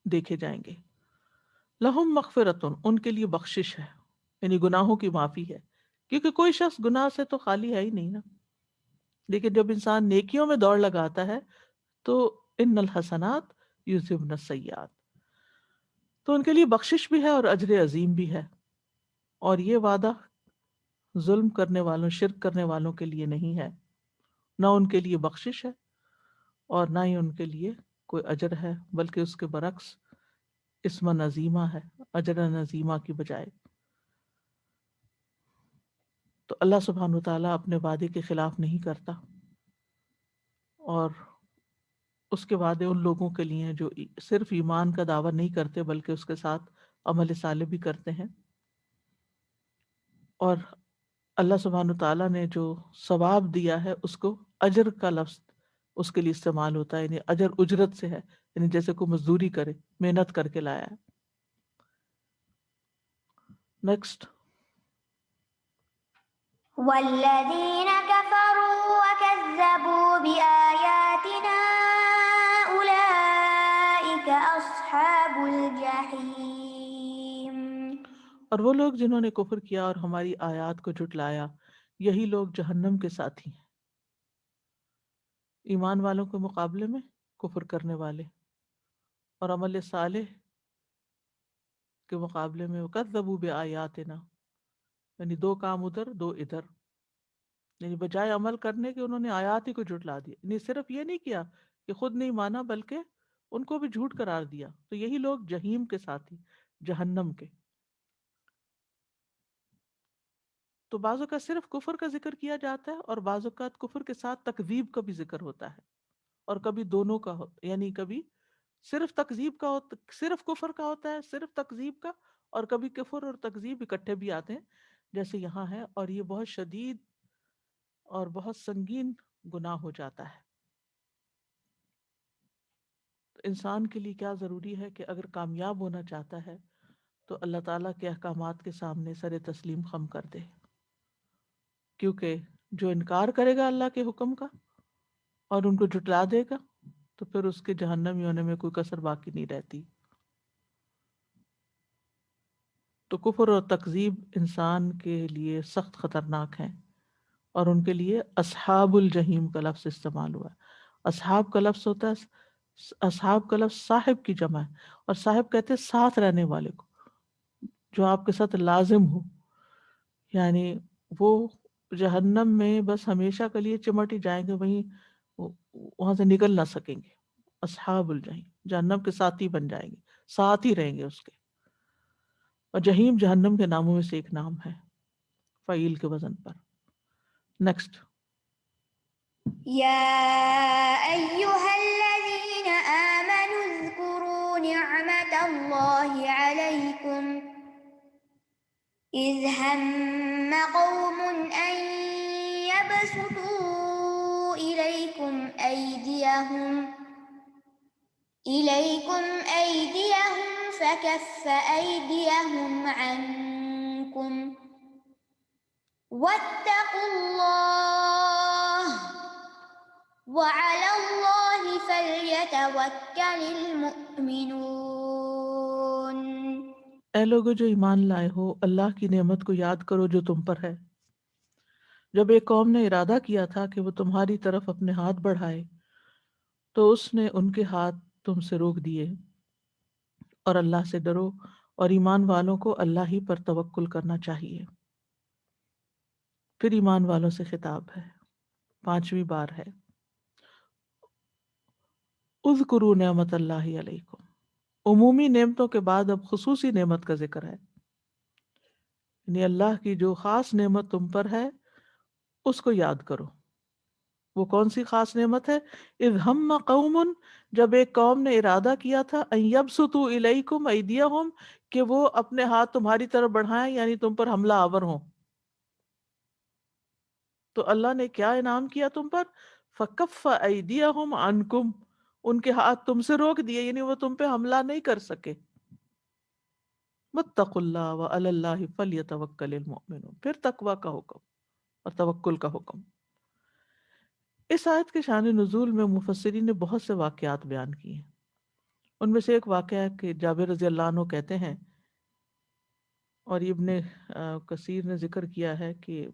دیکھے جائیں گے. لہم مغفرتن، ان کے لیے بخشش ہے، یعنی گناہوں کی معافی ہے. کیونکہ کوئی شخص گناہ سے تو خالی ہے ہی نہیں نا. لیکن جب انسان نیکیوں میں دوڑ لگاتا ہے تو ان الحسنات یذہبن السیئات، تو ان کے لیے بخشش بھی ہے اور اجر عظیم بھی ہے، اور یہ وعدہ ظلم کرنے والوں، شرک کرنے والوں کے لیے نہیں ہے، نہ ان کے لیے بخشش ہے اور نہ ہی ان کے لیے کوئی اجر ہے، بلکہ اس کے برعکس اسم نظیمہ ہے، اجر نظیمہ کی بجائے۔ تو اللہ سبحانہ وتعالیٰ اپنے وعدے کے خلاف نہیں کرتا، اور اس کے وعدے ان لوگوں کے لیے ہیں جو صرف ایمان کا دعویٰ نہیں کرتے بلکہ اس کے ساتھ عمل صالح بھی کرتے ہیں۔ اور اللہ سبحانہ وتعالیٰ نے جو ثواب دیا ہے اس کو اجر کا لفظ اس کے لیے استعمال ہوتا ہے، یعنی اجر اجرت سے ہے، یعنی جیسے کوئی مزدوری کرے، محنت کر کے لایا ہے۔ نیکسٹ، والذين كفروا وكذبوا بآياتنا أولئك أصحاب الجحيم۔ اور وہ لوگ جنہوں نے کفر کیا اور ہماری آیات کو جھٹلایا، یہی لوگ جہنم کے ساتھی ہیں۔ ایمان والوں کے مقابلے میں کفر کرنے والے، اور عمل صالح کے مقابلے میں وَكَذَّبُوا بِآيَاتِنَا، یعنی دو کام ادھر دو ادھر، یعنی بجائے عمل کرنے کے انہوں نے آیات ہی کو جھٹلا دیا، یعنی صرف یہ نہیں کیا کہ خود نہیں مانا بلکہ ان کو بھی جھوٹ قرار دیا۔ تو یہی لوگ جہیم کے ساتھی، جہنم کے۔ تو بعض اوقات صرف کفر کا ذکر کیا جاتا ہے اور بعض اوقات کفر کے ساتھ تکذیب کا بھی ذکر ہوتا ہے، اور کبھی دونوں کا ہوتا، یعنی کبھی صرف تکذیب کا ہوتا، صرف کفر کا ہوتا ہے، صرف تکذیب کا، اور کبھی کفر اور تکذیب اکٹھے بھی آتے ہیں جیسے یہاں ہے، اور یہ بہت شدید اور بہت سنگین گناہ ہو جاتا ہے۔ تو انسان کے لیے کیا ضروری ہے کہ اگر کامیاب ہونا چاہتا ہے تو اللہ تعالیٰ کے احکامات کے سامنے سر تسلیم خم کر دے، کیونکہ جو انکار کرے گا اللہ کے حکم کا اور ان کو جھٹلا دے گا تو پھر اس کے جہنمی ہونے میں کوئی کسر باقی نہیں رہتی۔ تو کفر اور تکذیب انسان کے لیے سخت خطرناک ہیں، اور ان کے لیے اصحاب الجحیم کا لفظ استعمال ہوا ہے۔ اصحاب کا لفظ ہوتا ہے، اصحاب کا لفظ صاحب کی جمع ہے، اور صاحب کہتے ہیں ساتھ رہنے والے کو، جو آپ کے ساتھ لازم ہو، یعنی وہ جہنم میں بس ہمیشہ کے لیے چمٹ ہی جائیں گے، وہیں وہاں سے نکل نہ سکیں گے۔ اصحاب الجحیم جہنم کے ساتھی بن جائیں گے، ساتھ ہی رہیں گے اس کے۔ اور جہیم جہنم کے ناموں میں سے ایک نام ہے فعیل کے وزن پر۔ نیکسٹ، يا أيها الذين آمنوا اذكروا نعمة الله عليكم إذ هم قوم أن يبسطوا إليكم أيديهم فكف أيديهم عنكم واتقوا الله وعلى الله فليتوكل المؤمنون۔ اے لوگو جو ایمان لائے ہو، اللہ کی نعمت کو یاد کرو جو تم پر ہے۔ جب ایک قوم نے ارادہ کیا تھا کہ وہ تمہاری طرف اپنے ہاتھ بڑھائے تو اس نے ان کے ہاتھ تم سے روک دیے، اور اللہ سے ڈرو، اور ایمان والوں کو اللہ ہی پر توکل کرنا چاہیے۔ پھر ایمان والوں سے خطاب ہے، 5ویں بار ہے، اذکروا نعمت اللہ علیکم۔ عمومی نعمتوں کے بعد اب خصوصی نعمت کا ذکر ہے، یعنی اللہ کی جو خاص نعمت تم پر ہے اس کو یاد کرو۔ وہ کون سی خاص نعمت ہے؟ اذ ہم قوم، جب ایک قوم نے ارادہ کیا تھا ان یبسطوا الیکم ایدیہم، کہ وہ اپنے ہاتھ تمہاری طرف بڑھائیں، یعنی تم پر حملہ آور ہوں۔ تو اللہ نے کیا انعام کیا تم پر؟ فکف ایدیہم عنکم، ان کے ہاتھ تم سے روک دیے، یعنی وہ تم پہ حملہ نہیں کر سکے۔ واتقوا اللہ وعلی اللہ فلیتوکل المؤمنون، پھر تقوی کا حکم اور توکل کا حکم۔ اس آیت کے شان نزول میں مفسرین نے بہت سے واقعات بیان کیے ہیں۔ ان میں سے ایک واقعہ ہے کہ جابر رضی اللہ عنہ کہتے ہیں، اور ابن کثیر نے ذکر کیا ہے کہ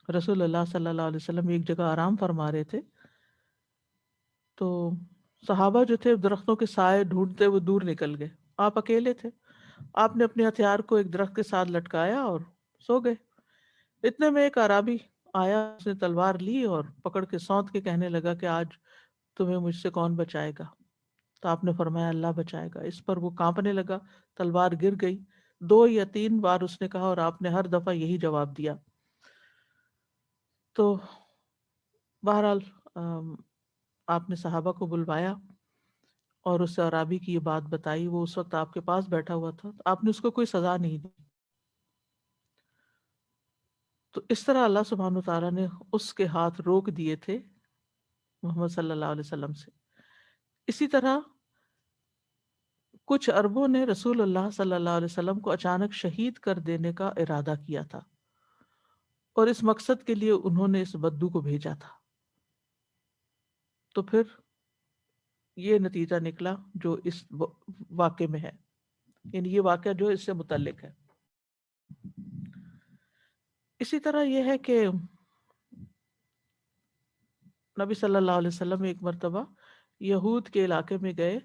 رسول اللہ صلی اللہ علیہ وسلم ایک جگہ آرام فرما رہے تھے، تو صحابہ جو تھے درختوں کے سائے ڈھونڈتے وہ دور نکل گئے، آپ اکیلے تھے، آپ نے اپنے ہتھیار کو ایک درخت کے ساتھ لٹکایا اور سو گئے۔ اتنے میں ایک عرابی آیا، اس نے تلوار لی اور پکڑ کے سونت کے کہنے لگا کہ آج تمہیں مجھ سے کون بچائے گا؟ تو آپ نے فرمایا اللہ بچائے گا۔ اس پر وہ کانپنے لگا، تلوار گر گئی۔ 2 یا 3 بار اس نے کہا اور آپ نے ہر دفعہ یہی جواب دیا۔ تو بہرحال آپ نے صحابہ کو بلوایا اور اس سے عرابی کی یہ بات بتائی۔ وہ اس وقت آپ کے پاس بیٹھا ہوا تھا، آپ نے اس کو کوئی سزا نہیں دی۔ تو اس طرح اللہ سبحانہ وتعالیٰ نے اس کے ہاتھ روک دیے تھے محمد صلی اللہ علیہ وسلم سے۔ اسی طرح کچھ عربوں نے رسول اللہ صلی اللہ علیہ وسلم کو اچانک شہید کر دینے کا ارادہ کیا تھا، اور اس مقصد کے لیے انہوں نے اس بدو کو بھیجا تھا۔ تو پھر یہ نتیجہ نکلا جو اس واقعے میں ہے، یعنی یہ واقعہ جو اس سے متعلق ہے۔ اسی طرح یہ ہے کہ نبی صلی اللہ علیہ وسلم ایک مرتبہ یہود کے علاقے میں گئے،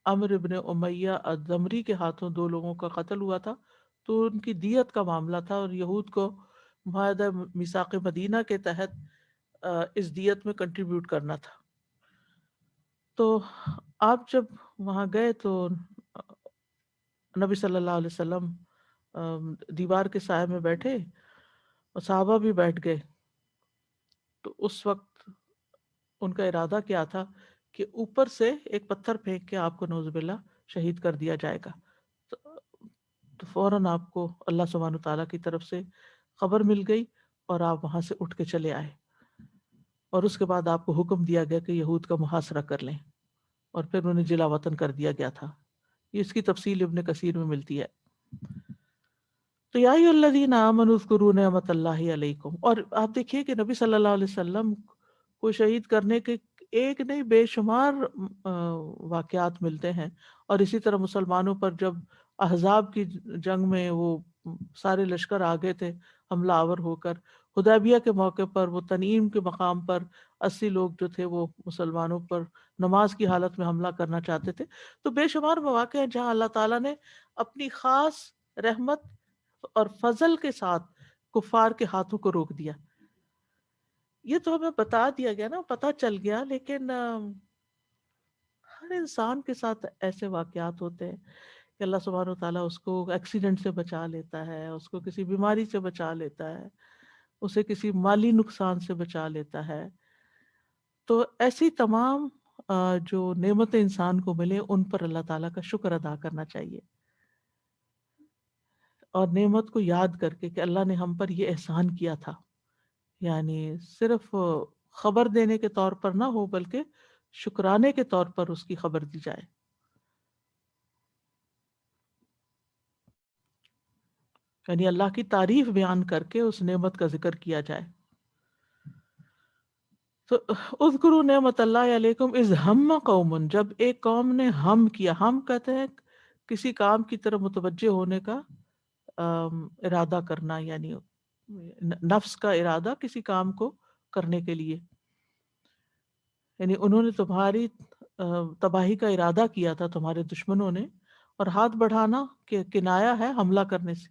عمرو ابن امیہ الضمری کے ہاتھوں 2 لوگوں کا قتل ہوا تھا، تو ان کی دیت کا معاملہ تھا، اور یہود کو معاہدہ میثاق مدینہ کے تحت اس دیت میں کنٹریبیوٹ کرنا تھا۔ تو آپ جب وہاں گئے تو نبی صلی اللہ علیہ وسلم دیوار کے سائے میں بیٹھے اور صحابہ بھی بیٹھ گئے۔ تو اس وقت ان کا ارادہ کیا تھا کہ اوپر سے ایک پتھر پھینک کے آپ کو نعوذ باللہ شہید کر دیا جائے گا۔ تو فوراً آپ کو اللہ سبحانہ تعالیٰ کی طرف سے خبر مل گئی اور آپ وہاں سے اٹھ کے چلے آئے، اور اس کے بعد آپ کو حکم دیا گیا کہ یہود کا محاصرہ کر لیں، اور پھر انہیں جلا وطن کر دیا گیا تھا۔ یہ اس کی تفصیل ابن کثیر میں ملتی ہے۔ تو یا ایھا الذین آمنوا اذکروا نعمت اللہ علیکم، اور آپ دیکھیے کہ نبی صلی اللہ علیہ وسلم کو شہید کرنے کے ایک نہیں بے شمار واقعات ملتے ہیں، اور اسی طرح مسلمانوں پر جب احزاب کی جنگ میں وہ سارے لشکر آگے تھے حملہ آور ہو کر، حدیبیہ کے موقع پر وہ تنعیم کے مقام پر 80 لوگ جو تھے وہ مسلمانوں پر نماز کی حالت میں حملہ کرنا چاہتے تھے۔ تو بے شمار مواقع ہیں جہاں اللہ تعالیٰ نے اپنی خاص رحمت اور فضل کے ساتھ کفار کے ہاتھوں کو روک دیا۔ یہ تو ہمیں بتا دیا گیا نا، پتہ چل گیا، لیکن ہر انسان کے ساتھ ایسے واقعات ہوتے ہیں کہ اللہ سبحانہ وتعالیٰ اس کو ایکسیڈنٹ سے بچا لیتا ہے، اس کو کسی بیماری سے بچا لیتا ہے، اسے کسی مالی نقصان سے بچا لیتا ہے۔ تو ایسی تمام جو نعمتیں انسان کو ملے ان پر اللہ تعالیٰ کا شکر ادا کرنا چاہیے، اور نعمت کو یاد کر کے کہ اللہ نے ہم پر یہ احسان کیا تھا، یعنی صرف خبر دینے کے طور پر نہ ہو بلکہ شکرانے کے طور پر اس کی خبر دی جائے۔ یعنی اللہ کی تعریف بیان کر کے اس نعمت کا ذکر کیا جائے۔ تو اذکروا نعمت اللہ علیکم اذ ہم قوم، جب ایک قوم نے ہم کیا، ہم کہتے ہیں کسی کام کی طرف متوجہ ہونے کا ارادہ کرنا، یعنی نفس کا ارادہ کسی کام کو کرنے کے لیے، یعنی انہوں نے تمہاری تباہی کا ارادہ کیا تھا تمہارے دشمنوں نے، اور ہاتھ بڑھانا کہ کنایا ہے حملہ کرنے سے۔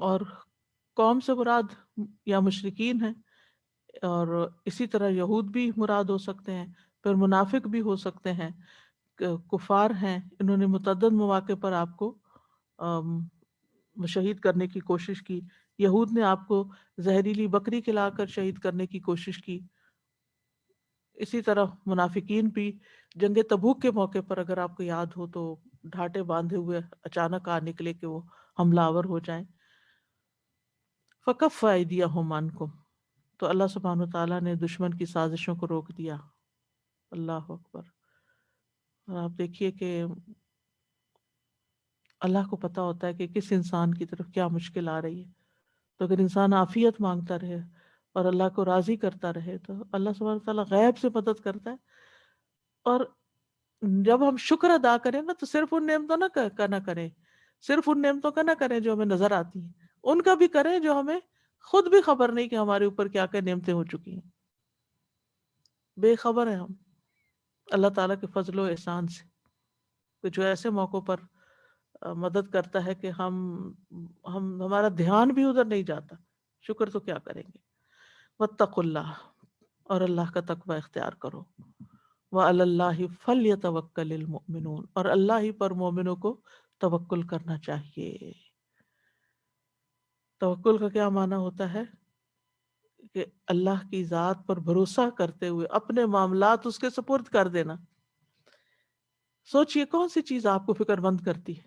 اور قوم سے مراد یا مشرکین ہیں، اور اسی طرح یہود بھی مراد ہو سکتے ہیں، پھر منافق بھی ہو سکتے ہیں، کفار ہیں، انہوں نے متعدد مواقع پر آپ کو شہید کرنے کی کوشش کی۔ یہود نے آپ کو زہریلی بکری کھلا کر شہید کرنے کی کوشش کی۔ اسی طرح منافقین بھی جنگ تبوک کے موقع پر اگر آپ کو یاد ہو تو ڈھاٹے باندھے ہوئے اچانک آ نکلے کہ وہ حملہ آور ہو جائیں۔ فَكَفَّ أَيْدِيَهُمْ عَنْكُمْ، تو اللہ سبحانہ وتعالیٰ نے دشمن کی سازشوں کو روک دیا۔ اللہ اکبر۔ اور آپ دیکھیے کہ اللہ کو پتہ ہوتا ہے کہ کس انسان کی طرف کیا مشکل آ رہی ہے، تو اگر انسان عافیت مانگتا رہے اور اللہ کو راضی کرتا رہے تو اللہ سبحانہ وتعالیٰ غیب سے مدد کرتا ہے۔ اور جب ہم شکر ادا کریں نا تو صرف ان نعمتوں کا نہ کریں، صرف ان نعمتوں کا نہ کریں جو ہمیں نظر آتی ہیں، ان کا بھی کریں جو ہمیں خود بھی خبر نہیں کہ ہمارے اوپر کیا کیا نعمتیں ہو چکی ہیں۔ بے خبر ہیں ہم اللہ تعالیٰ کے فضل و احسان سے، کہ جو ایسے موقعوں پر مدد کرتا ہے کہ ہمارا دھیان بھی ادھر نہیں جاتا، شکر تو کیا کریں گے۔ واتقوا اللہ، اور اللہ کا تقوی اختیار کرو۔ وعلی اللہ فلیتوکل المؤمنون، اور اللہ ہی پر مومنوں کو توکل کرنا چاہیے۔ توکل کا کیا معنی ہوتا ہے؟ کہ اللہ کی ذات پر بھروسہ کرتے ہوئے اپنے معاملات اس کے سپرد کر دینا۔ سوچئے کون سی چیز آپ کو فکر مند کرتی ہے؟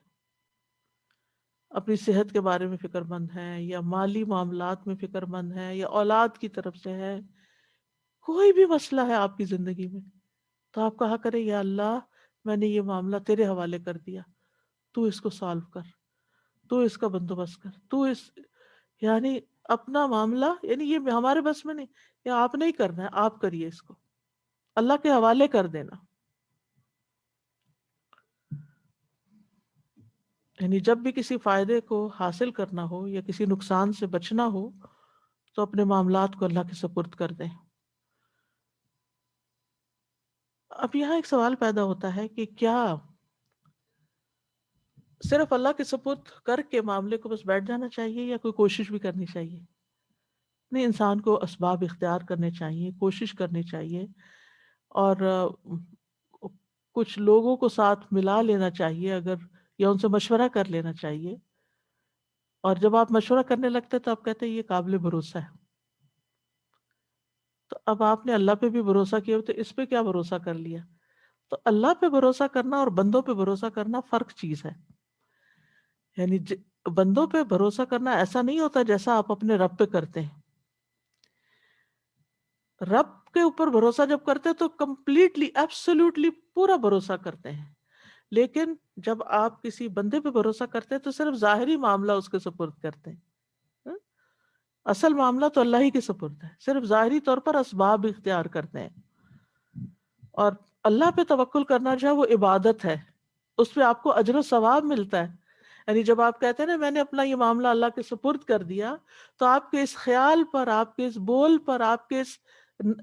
اپنی صحت کے بارے میں فکر مند ہیں، یا مالی معاملات میں فکر مند ہیں، یا اولاد کی طرف سے ہے، کوئی بھی مسئلہ ہے آپ کی زندگی میں، تو آپ کہا کریں یا اللہ میں نے یہ معاملہ تیرے حوالے کر دیا، تو اس کو سالو کر، تو اس کا بندوبست کر، تو اس یعنی اپنا معاملہ، یعنی یہ ہمارے بس میں نہیں، یہ آپ نہیں کرنا ہے، آپ کریے اس کو، اللہ کے حوالے کر دینا۔ یعنی جب بھی کسی فائدے کو حاصل کرنا ہو یا کسی نقصان سے بچنا ہو تو اپنے معاملات کو اللہ کے سپرد کر دیں۔ اب یہاں ایک سوال پیدا ہوتا ہے کہ کیا صرف اللہ کے سپرد کر کے معاملے کو بس بیٹھ جانا چاہیے یا کوئی کوشش بھی کرنی چاہیے؟ نہیں، انسان کو اسباب اختیار کرنے چاہیے، کوشش کرنی چاہیے، اور کچھ لوگوں کو ساتھ ملا لینا چاہیے اگر، یا ان سے مشورہ کر لینا چاہیے، اور جب آپ مشورہ کرنے لگتے تو آپ کہتے ہیں یہ قابل بھروسہ ہے، تو اب آپ نے اللہ پہ بھی بھروسہ کیا تو اس پہ کیا بھروسہ کر لیا؟ تو اللہ پہ بھروسہ کرنا اور بندوں پہ بھروسہ کرنا فرق چیز ہے۔ یعنی بندوں پہ بھروسہ کرنا ایسا نہیں ہوتا جیسا آپ اپنے رب پہ کرتے ہیں۔ رب کے اوپر بھروسہ جب کرتے ہیں تو کمپلیٹلی ایبسولوٹلی پورا بھروسہ کرتے ہیں، لیکن جب آپ کسی بندے پہ بھروسہ کرتے ہیں تو صرف ظاہری معاملہ اس کے سپرد کرتے ہیں، ہاں؟ اصل معاملہ تو اللہ ہی کے سپرد ہے، صرف ظاہری طور پر اسباب اختیار کرتے ہیں۔ اور اللہ پہ توکل کرنا جو ہے وہ عبادت ہے، اس پہ آپ کو اجر و ثواب ملتا ہے۔ یعنی جب آپ کہتے ہیں نا میں نے اپنا یہ معاملہ اللہ کے سپرد کر دیا، تو آپ کے اس خیال پر، آپ کے اس بول پر، آپ کے اس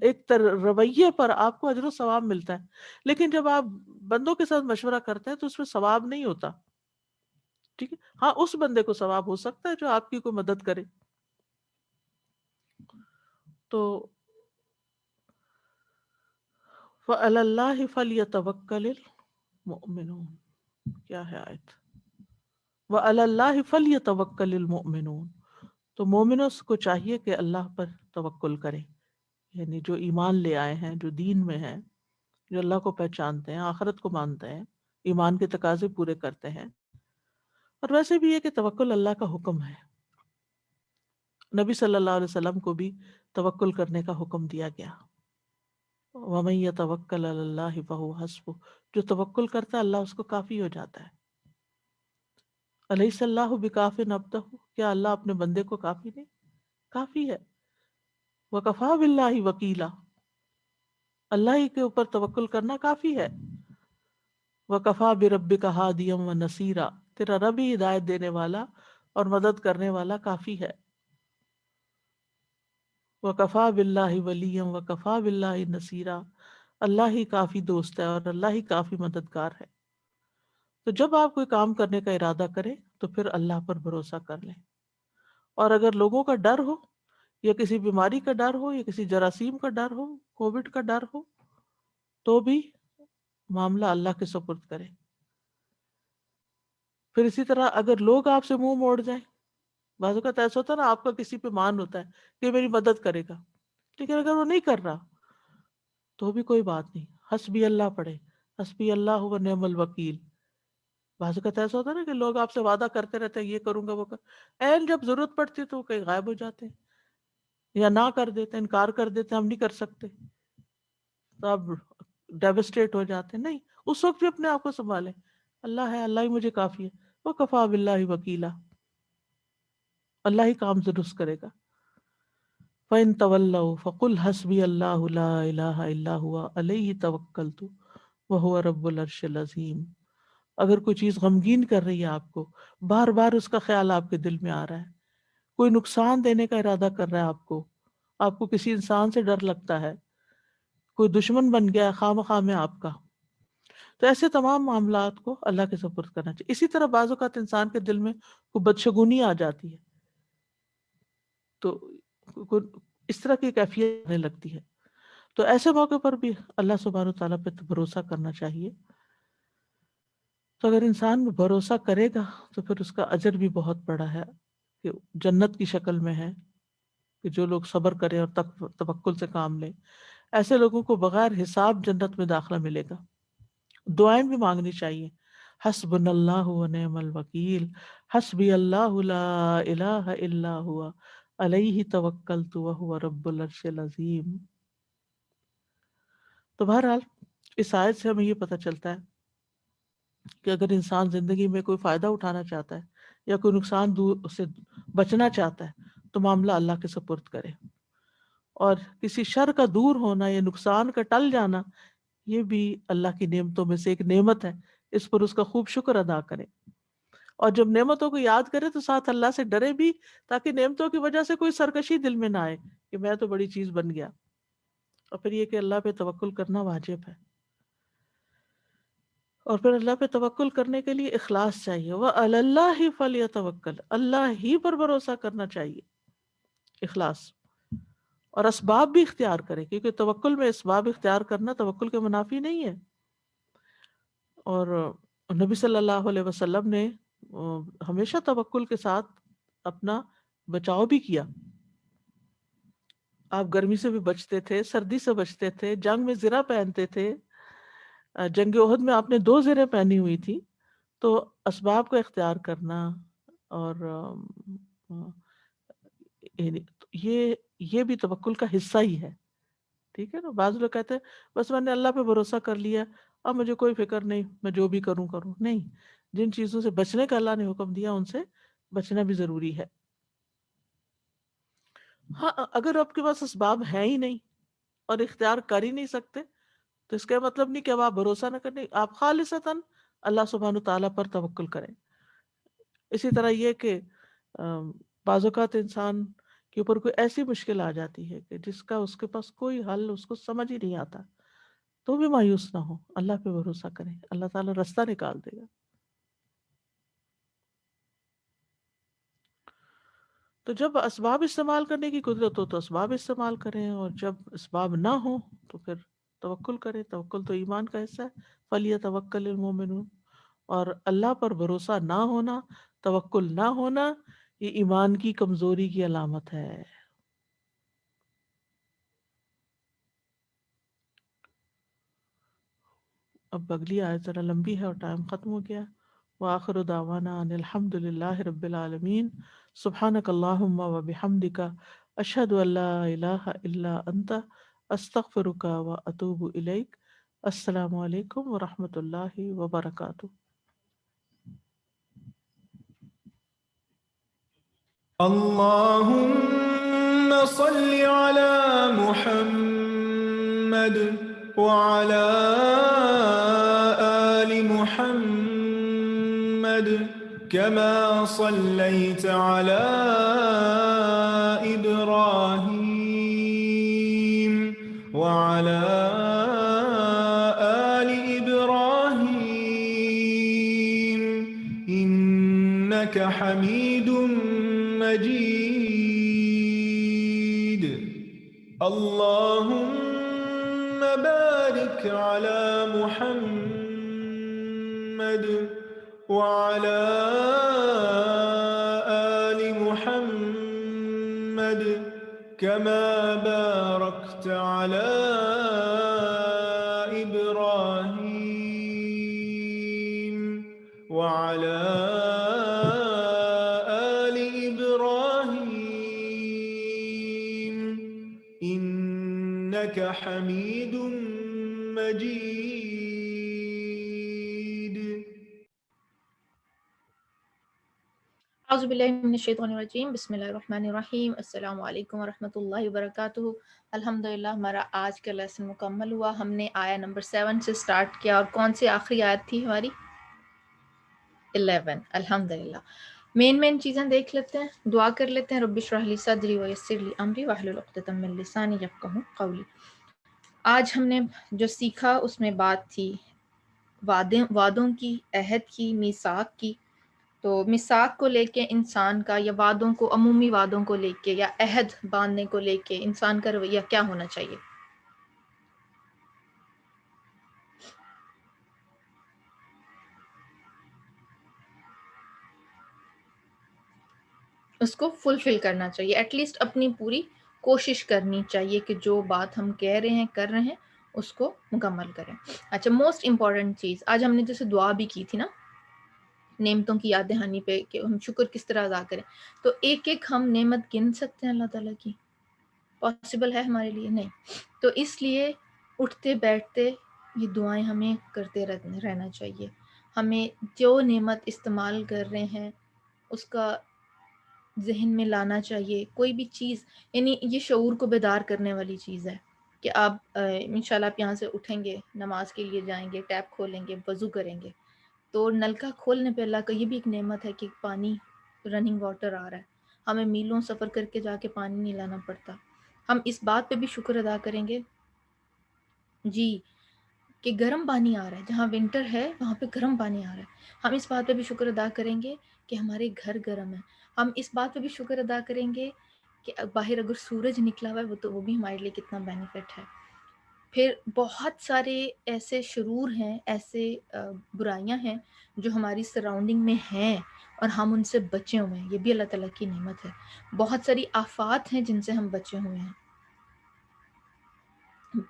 ایک رویے پر آپ کو اجر و ثواب ملتا ہے۔ لیکن جب آپ بندوں کے ساتھ مشورہ کرتے ہیں تو اس میں ثواب نہیں ہوتا، ٹھیک ہے؟ ہاں اس بندے کو ثواب ہو سکتا ہے جو آپ کی کوئی مدد کرے۔ تو فَعَلَى اللَّهِ فَلْيَتَوَكَّلِ الْمُؤْمِنُونَ، کیا ہے آیت؟ وَعَلَى اللَّهِ فَلْيَتَوَكَّلِ الْمُؤْمِنُونَ، تو مومنوں کو چاہیے کہ اللہ پر توکل کریں، یعنی جو ایمان لے آئے ہیں، جو دین میں ہیں، جو اللہ کو پہچانتے ہیں، آخرت کو مانتے ہیں، ایمان کے تقاضے پورے کرتے ہیں۔ اور ویسے بھی یہ کہ توکل اللہ کا حکم ہے، نبی صلی اللہ علیہ وسلم کو بھی توکل کرنے کا حکم دیا گیا۔ وَمَن يَتَوَكَّلْ عَلَى اللَّهِ فَهُوَ حَسْبُهُ، جو توکل کرتا ہے اللہ اس کو کافی ہو جاتا ہے۔ أَلَيْسَ اللَّهُ بِكَافٍ عَبْدَهُ، کیا اللہ اپنے بندے کو کافی نہیں؟ کافی ہے۔ وَكَفَى بِاللَّهِ وَكِيلًا، اللہ ہی کے اوپر توکل کرنا کافی ہے۔ وَكَفَى بِرَبِّكَ هَادِيًا وَنَصِيرًا، تیرا رب ہی ہدایت دینے والا اور مدد کرنے والا کافی ہے۔ وَكَفَى بِاللَّهِ وَلِيًّا وَكَفَى بِاللَّهِ نَصِيرًا، اللہ ہی کافی دوست ہے اور اللہ ہی کافی مددگار ہے۔ تو جب آپ کوئی کام کرنے کا ارادہ کریں تو پھر اللہ پر بھروسہ کر لیں، اور اگر لوگوں کا ڈر ہو، یا کسی بیماری کا ڈر ہو، یا کسی جراثیم کا ڈر ہو، کووڈ کا ڈر ہو، تو بھی معاملہ اللہ کے سپرد کریں۔ پھر اسی طرح اگر لوگ آپ سے منہ موڑ جائیں، بعض اوقات ایسا ہوتا ہے نا آپ کا کسی پہ مان ہوتا ہے کہ میری مدد کرے گا، لیکن اگر وہ نہیں کر رہا تو بھی کوئی بات نہیں، حسبی اللہ پڑھے، حسبی اللہ و نعم الوکیل۔ بعض اوقات ایسا ہوتا ہے نا کہ لوگ آپ سے وعدہ کرتے رہتے ہیں یہ کروں گا وہ این جب ضرورت پڑتی ہے تو وہ کہیں غائب ہو جاتے ہیں، یا نہ کر دیتے ہیں، انکار کر دیتے ہیں، ہم نہیں کر سکتے، تو آپ ڈیوسٹیٹ ہو جاتے ہیں۔ نہیں، اس وقت بھی اپنے آپ کو سنبھالیں، اللہ ہے، اللہ ہی مجھے کافی ہے، وہ کفا باللہ وکیلا، اللہ ہی کام درست کرے گا۔ فَإِن تَوَلَّوْا فَقُلْ حَسْبِيَ اللَّهُ لَا إِلَٰهَ إِلَّا هُوَ عَلَيْهِ تَوَكَّلْتُ وَهُوَ رَبُّ الْعَرْشِ الْعَظِيمِ۔ اگر کوئی چیز غمگین کر رہی ہے آپ کو، بار بار اس کا خیال آپ کے دل میں آ رہا ہے، کوئی نقصان دینے کا ارادہ کر رہا ہے آپ کو کسی انسان سے ڈر لگتا ہے، کوئی دشمن بن گیا خواہ مخواہ میں آپ کا. تو ایسے تمام معاملات کو اللہ کے سپرد کرنا چاہیے. اسی طرح بعض اوقات انسان کے دل میں کوئی بدشگونی آ جاتی ہے تو اس طرح کی کیفیت آنے لگتی ہے، تو ایسے موقع پر بھی اللہ سبحانہ وتعالیٰ پہ بھروسہ کرنا چاہیے. تو اگر انسان بھروسہ کرے گا تو پھر اس کا اجر بھی بہت بڑا ہے کہ جنت کی شکل میں ہے کہ جو لوگ صبر کریں اور توکل سے کام لیں، ایسے لوگوں کو بغیر حساب جنت میں داخلہ ملے گا. دعائیں بھی مانگنی چاہیے. حسبنا اللہ و نعم الوکیل، حسبی اللہ لا الہ الا ہوا علیہ توکلت وہو رب العرش العظیم. تو بہرحال اس آیت سے ہمیں یہ پتہ چلتا ہے کہ اگر انسان زندگی میں کوئی فائدہ اٹھانا چاہتا ہے یا کوئی نقصان سے بچنا چاہتا ہے تو معاملہ اللہ کے سپرد کرے، اور کسی شر کا دور ہونا یا نقصان کا ٹل جانا یہ بھی اللہ کی نعمتوں میں سے ایک نعمت ہے، اس پر اس کا خوب شکر ادا کرے. اور جب نعمتوں کو یاد کرے تو ساتھ اللہ سے ڈرے بھی، تاکہ نعمتوں کی وجہ سے کوئی سرکشی دل میں نہ آئے کہ میں تو بڑی چیز بن گیا. اور پھر یہ کہ اللہ پہ توکل کرنا واجب ہے، اور پھر اللہ پہ توکل کرنے کے لیے اخلاص چاہیے. وَعَلَى اللَّهِ فَلْيَتَوَكَّلْ، اللہ ہی پر بھروسہ کرنا چاہیے، اخلاص. اور اسباب بھی اختیار کرے، کیونکہ توکل میں اسباب اختیار کرنا توکل کے منافی نہیں ہے. اور نبی صلی اللہ علیہ وسلم نے ہمیشہ توکل کے ساتھ اپنا بچاؤ بھی کیا. آپ گرمی سے بھی بچتے تھے، سردی سے بچتے تھے، جنگ میں زرہ پہنتے تھے. جنگ احد میں آپ نے 2 زرہیں پہنی ہوئی تھی. تو اسباب کا اختیار کرنا اور یہ بھی توکل کا حصہ ہی ہے. ٹھیک ہے نا. بعض لوگ کہتے ہیں بس میں نے اللہ پہ بھروسہ کر لیا، اب مجھے کوئی فکر نہیں، میں جو بھی کروں. نہیں، جن چیزوں سے بچنے کا اللہ نے حکم دیا ان سے بچنا بھی ضروری ہے. ہاں، اگر آپ کے پاس اسباب ہیں ہی نہیں اور اختیار کر ہی نہیں سکتے تو اس کا مطلب نہیں کہ اب آپ بھروسہ نہ کریں، آپ خالصتاً اللہ سبحانہ تعالیٰ پر توکل کریں. اسی طرح یہ کہ بعض اوقات انسان کے اوپر کوئی ایسی مشکل آ جاتی ہے کہ جس کا اس کے پاس کوئی حل اس کو سمجھ ہی نہیں آتا، تو بھی مایوس نہ ہو، اللہ پہ بھروسہ کریں، اللہ تعالیٰ راستہ نکال دے گا. تو جب اسباب استعمال کرنے کی قدرت ہو تو اسباب استعمال کریں، اور جب اسباب نہ ہو تو پھر توکل کریں. توکل تو ایمان کا حصہ ہے. فَلْيَتَوَكَّلِ الْمُؤْمِنُونَ. اور اللہ پر بھروسہ نہ ہونا، توکل نہ ہونا، یہ ایمان کی کمزوری کی علامت ہے. اب اگلی آیت ذرا لمبی ہے اور ٹائم ختم ہو گیا. وآخر دعوانا ان الحمد للہ رب العالمین. سبحانک اللہم وبحمدک، اشہد ان لا الہ الا انت، استغفرک واتوب الیک. السلام علیکم ورحمۃ اللہ وبرکاتہ. اللهم صل على محمد وعلى آل محمد كما صليت على إبراهيم وعلى آل إبراهيم إنك حميد مجيد. اللهم بارك على محمد وعلى آل محمد كما باركت على إبراهيم وعلى حمید مجید. اعوذ باللہ من الشیطان الرجیم. بسم اللہ الرحمن الرحیم. السلام علیکم ورحمۃ اللہ وبرکاتہ. الحمدللہ ہمارا آج کا لیسن مکمل ہوا. ہم نے آیا نمبر 7 سے سٹارٹ کیا، اور کون سی آخری آیت تھی ہماری؟ 11. الحمدللہ. مین چیزیں دیکھ لیتے ہیں، دعا کر لیتے ہیں. رب اشرح لی صدری ویسر لی امری واحلل عقدۃ من لسانی یفقہوا قولی. آج ہم نے جو سیکھا اس میں بات تھی وعدوں کی، عہد کی، میثاق کی. تو میثاق کو لے کے انسان کا، یا وعدوں کو، عمومی وعدوں کو لے کے یا عہد باندھنے کو لے کے انسان کا رویہ کیا ہونا چاہیے؟ اس کو فلفل کرنا چاہیے، ایٹ لیسٹ اپنی پوری کوشش کرنی چاہیے کہ جو بات ہم کہہ رہے ہیں کر رہے ہیں اس کو مکمل کریں. اچھا، موسٹ امپورٹنٹ چیز آج ہم نے جیسے دعا بھی کی تھی نا نعمتوں کی یاد دہانی پہ کہ ہم شکر کس طرح ادا کریں، تو ایک ایک ہم نعمت گن سکتے ہیں اللہ تعالیٰ کی؟ پاسبل ہے ہمارے لیے؟ نہیں. تو اس لیے اٹھتے بیٹھتے یہ دعائیں ہمیں کرتے رہنا چاہیے. ہمیں جو نعمت استعمال کر رہے ہیں اس کا ذہن میں لانا چاہیے. کوئی بھی چیز، یعنی یہ شعور کو بیدار کرنے والی چیز ہے کہ آپ انشاءاللہ آپ یہاں سے اٹھیں گے، نماز کے لیے جائیں گے، ٹیپ کھولیں گے، وضو کریں گے، تو نل کا کھولنے پہ اللہ کا یہ بھی ایک نعمت ہے کہ پانی، رننگ واٹر آ رہا ہے. ہمیں میلوں سفر کر کے جا کے پانی نہیں لانا پڑتا. ہم اس بات پہ بھی شکر ادا کریں گے جی کہ گرم پانی آ رہا ہے، جہاں ونٹر ہے وہاں پہ گرم پانی آ رہا ہے. ہم اس بات پہ بھی شکر ادا کریں گے کہ ہمارے گھر گرم ہے. ہم اس بات پہ بھی شکر ادا کریں گے کہ باہر اگر سورج نکلا ہوا ہے وہ بھی ہمارے لیے کتنا بینیفٹ ہے. پھر بہت سارے ایسے شرور ہیں، ایسے برائیاں ہیں جو ہماری سراؤنڈنگ میں ہیں اور ہم ان سے بچے ہوئے ہیں، یہ بھی اللہ تعالیٰ کی نعمت ہے. بہت ساری آفات ہیں جن سے ہم بچے ہوئے ہیں.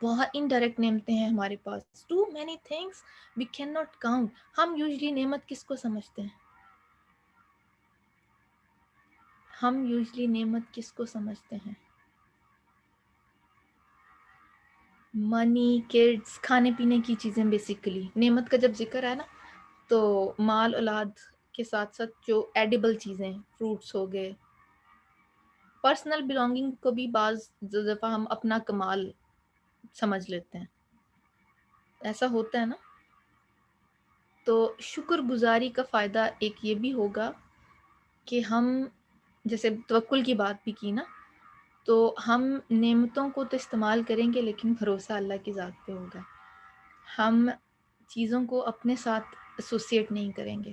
بہت انڈائریکٹ نعمتیں ہیں ہمارے پاس. Too many things we can not count. ہم یوزلی نعمت کس کو سمجھتے ہیں؟ ہم یوزلی نعمت کس کو سمجھتے ہیں؟ منی، کڈس، کھانے پینے کی چیزیں. بیسیکلی نعمت کا جب ذکر ہے نا تو مال اولاد کے ساتھ ساتھ جو ایڈیبل چیزیں، فروٹس ہو گئے، پرسنل بلانگنگ کو بھی بعض دفعہ ہم اپنا کمال سمجھ لیتے ہیں. ایسا ہوتا ہے نا. تو شکر گزاری کا فائدہ ایک یہ بھی ہوگا کہ ہم جیسے توکل کی بات بھی کی نا، تو ہم نعمتوں کو تو استعمال کریں گے لیکن بھروسہ اللہ کی ذات پہ ہوگا. ہم چیزوں کو اپنے ساتھ ایسوسیٹ نہیں کریں گے.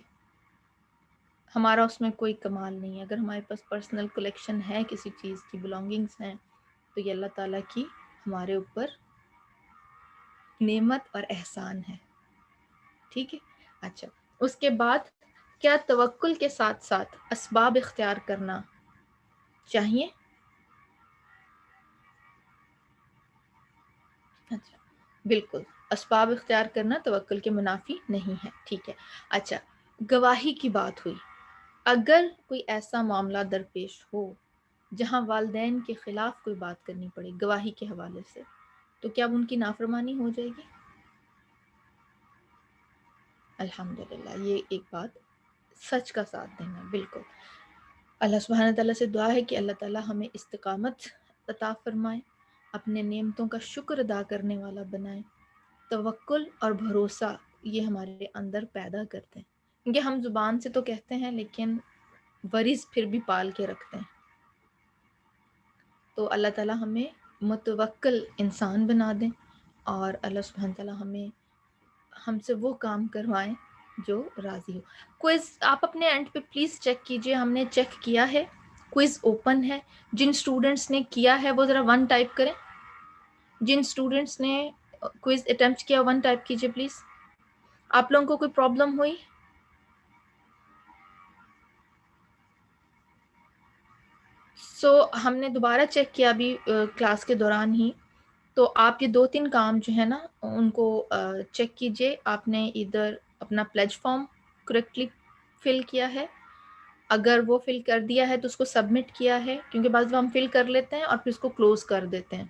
ہمارا اس میں کوئی کمال نہیں ہے. اگر ہمارے پاس پرسنل کلیکشن ہے کسی چیز کی، بلانگنگس ہیں، تو یہ اللہ تعالیٰ کی ہمارے اوپر نعمت اور احسان ہے. ٹھیک ہے. اچھا، اس کے بعد کیا توکل کے ساتھ ساتھ اسباب اختیار کرنا چاہیے؟ اچھا، بالکل. اسباب اختیار کرنا توکل کے منافی نہیں ہے. ٹھیک ہے. اچھا، گواہی کی بات ہوئی. اگر کوئی ایسا معاملہ درپیش ہو جہاں والدین کے خلاف کوئی بات کرنی پڑے گواہی کے حوالے سے، تو کیا ان کی نافرمانی ہو جائے گی؟ الحمدللہ، یہ ایک بات سچ کا ساتھ دینا. بالکل. اللہ سبحانہ تعالیٰ سے دعا ہے کہ اللہ تعالیٰ ہمیں استقامت عطا فرمائے، اپنے نعمتوں کا شکر ادا کرنے والا بنائے. توکل اور بھروسہ یہ ہمارے اندر پیدا کرتے ہیں، کیونکہ ہم زبان سے تو کہتے ہیں لیکن ورز پھر بھی پال کے رکھتے ہیں. تو اللہ تعالیٰ ہمیں متوکل انسان بنا دیں، اور اللہ سبحانہ تعالیٰ ہم سے وہ کام کروائیں جو راضی ہو. کوئز آپ اپنے اینڈ پہ پلیز چیک کیجئے. ہم نے چیک کیا ہے، کوئز اوپن ہے. جن سٹوڈنٹس نے کیا ہے وہ ذرا 1 ٹائپ کریں. جن سٹوڈنٹس نے کوئز اٹیمپٹ کیا 1 ٹائپ کیجئے پلیز. آپ لوگوں کو کوئی پرابلم ہوئی؟ ہم نے دوبارہ چیک کیا ابھی کلاس کے دوران ہی. تو آپ یہ 2-3 کام جو ہے نا ان کو چیک کیجئے. آپ نے ادھر اپنا پلیج فارم کریکٹلی فل کیا ہے، اگر وہ فل کر دیا ہے تو اس کو سبمٹ کیا ہے، کیونکہ بعض دفعہ ہم فل کر لیتے ہیں اور پھر اس کو کلوز کر دیتے ہیں.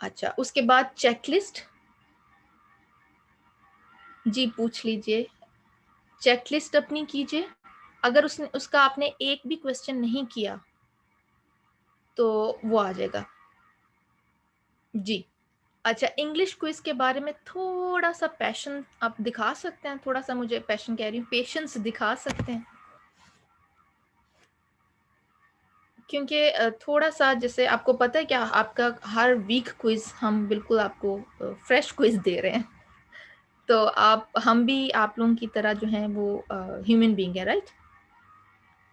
اچھا، اس کے بعد چیک لسٹ جی پوچھ لیجئے. چیک لسٹ اپنی کیجئے. اگر اس کا آپ نے ایک بھی کوسچن نہیں کیا تو وہ آ جائے گا. جی. اچھا، انگلش کوئز کے بارے میں تھوڑا سا پیشن آپ دکھا سکتے ہیں؟ تھوڑا سا مجھے پیشن کہہ رہی ہوں، پیشنس دکھا سکتے ہیں؟ کیونکہ تھوڑا سا جیسے آپ کو پتہ ہے کہ آپ کا ہر ویک کوئز ہم بالکل آپ کو فریش کوئز دے رہے ہیں، تو ہم بھی آپ لوگوں کی طرح جو ہیں وہ ہیومن بینگ ہے، رائٹ؟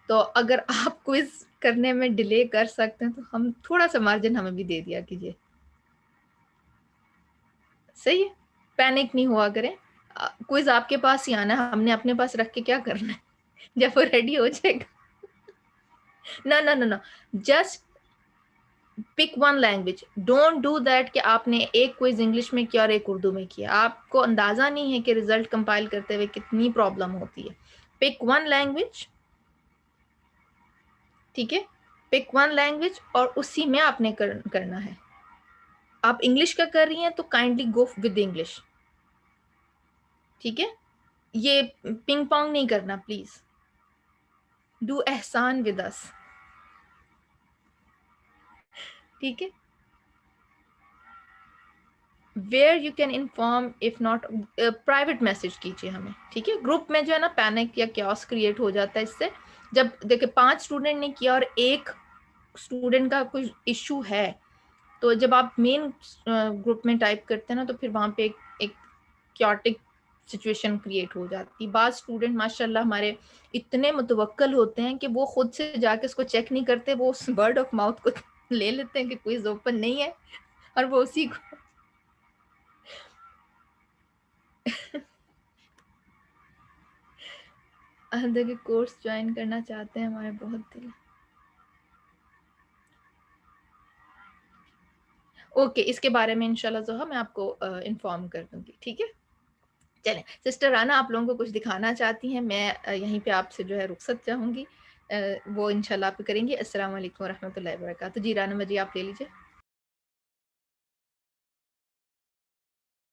تو اگر آپ کوئز کرنے میں ڈیلے کر سکتے ہیں تو ہم تھوڑا سا مارجن ہمیں بھی دے دیا کیجیے، صحیح ہے؟ پینک نہیں ہوا کریں، کوئز آپ کے پاس ہی آنا ہے، ہم نے اپنے پاس رکھ کے کیا کرنا ہے جب وہ ریڈی ہو جائے گا. No just pick one language. Don't do that کہ آپ نے ایک کوئز انگلش میں کیا اور ایک اردو میں کیا. آپ کو اندازہ نہیں ہے کہ ریزلٹ کمپائل کرتے ہوئے کتنی پرابلم ہوتی ہے. پک ون لینگویج، ٹھیک ہے؟ پک ون لینگویج اور اسی میں آپ نے کرنا ہے. آپ انگلش کا کر رہی ہیں تو کائنڈلی گو ود انگلش، ٹھیک ہے؟ یہ پنگ پونگ نہیں کرنا please. Do Ehsan with us, ٹھیک ہے؟ Where you can inform if not private message کیجیے ہمیں، ٹھیک ہے؟ گروپ میں جو ہے نا پینک یا کیوس کریٹ ہو جاتا ہے اس سے. جب دیکھیں 5 اسٹوڈنٹ نے کیا اور ایک اسٹوڈنٹ کا کوئی ایشو ہے، تو جب آپ مین گروپ میں ٹائپ کرتے ہیں نا تو پھر وہاں پہ ایک کیوٹک سچویشن کریٹ ہو جاتی. بعض اسٹوڈنٹ ماشاء اللہ ہمارے اتنے متوکل ہوتے ہیں کہ وہ خود سے جا کے اس کو چیک نہیں کرتے، وہ اس ورڈ آف ماؤتھ کو لے لیتے ہیں کہ کوئز اوپن نہیں ہے اور وہ اسی کو دیکھیں کورس جوائن کرنا چاہتے ہیں ہمارے بہت دل. اوکے، اس کے بارے میں انشاءاللہ زہا میں آپ کو انفارم کر دوں گی، ٹھیک ہے؟ چلیں سسٹر رانا آپ لوگوں کو کچھ دکھانا چاہتی ہیں، میں یہیں پہ آپ سے جو ہے رخصت چاہوں گی، وہ انشاءاللہ آپ کریں گی. السلام علیکم ورحمۃ اللہ وبرکاتہ. جی رانا جی آپ لے لیجیے.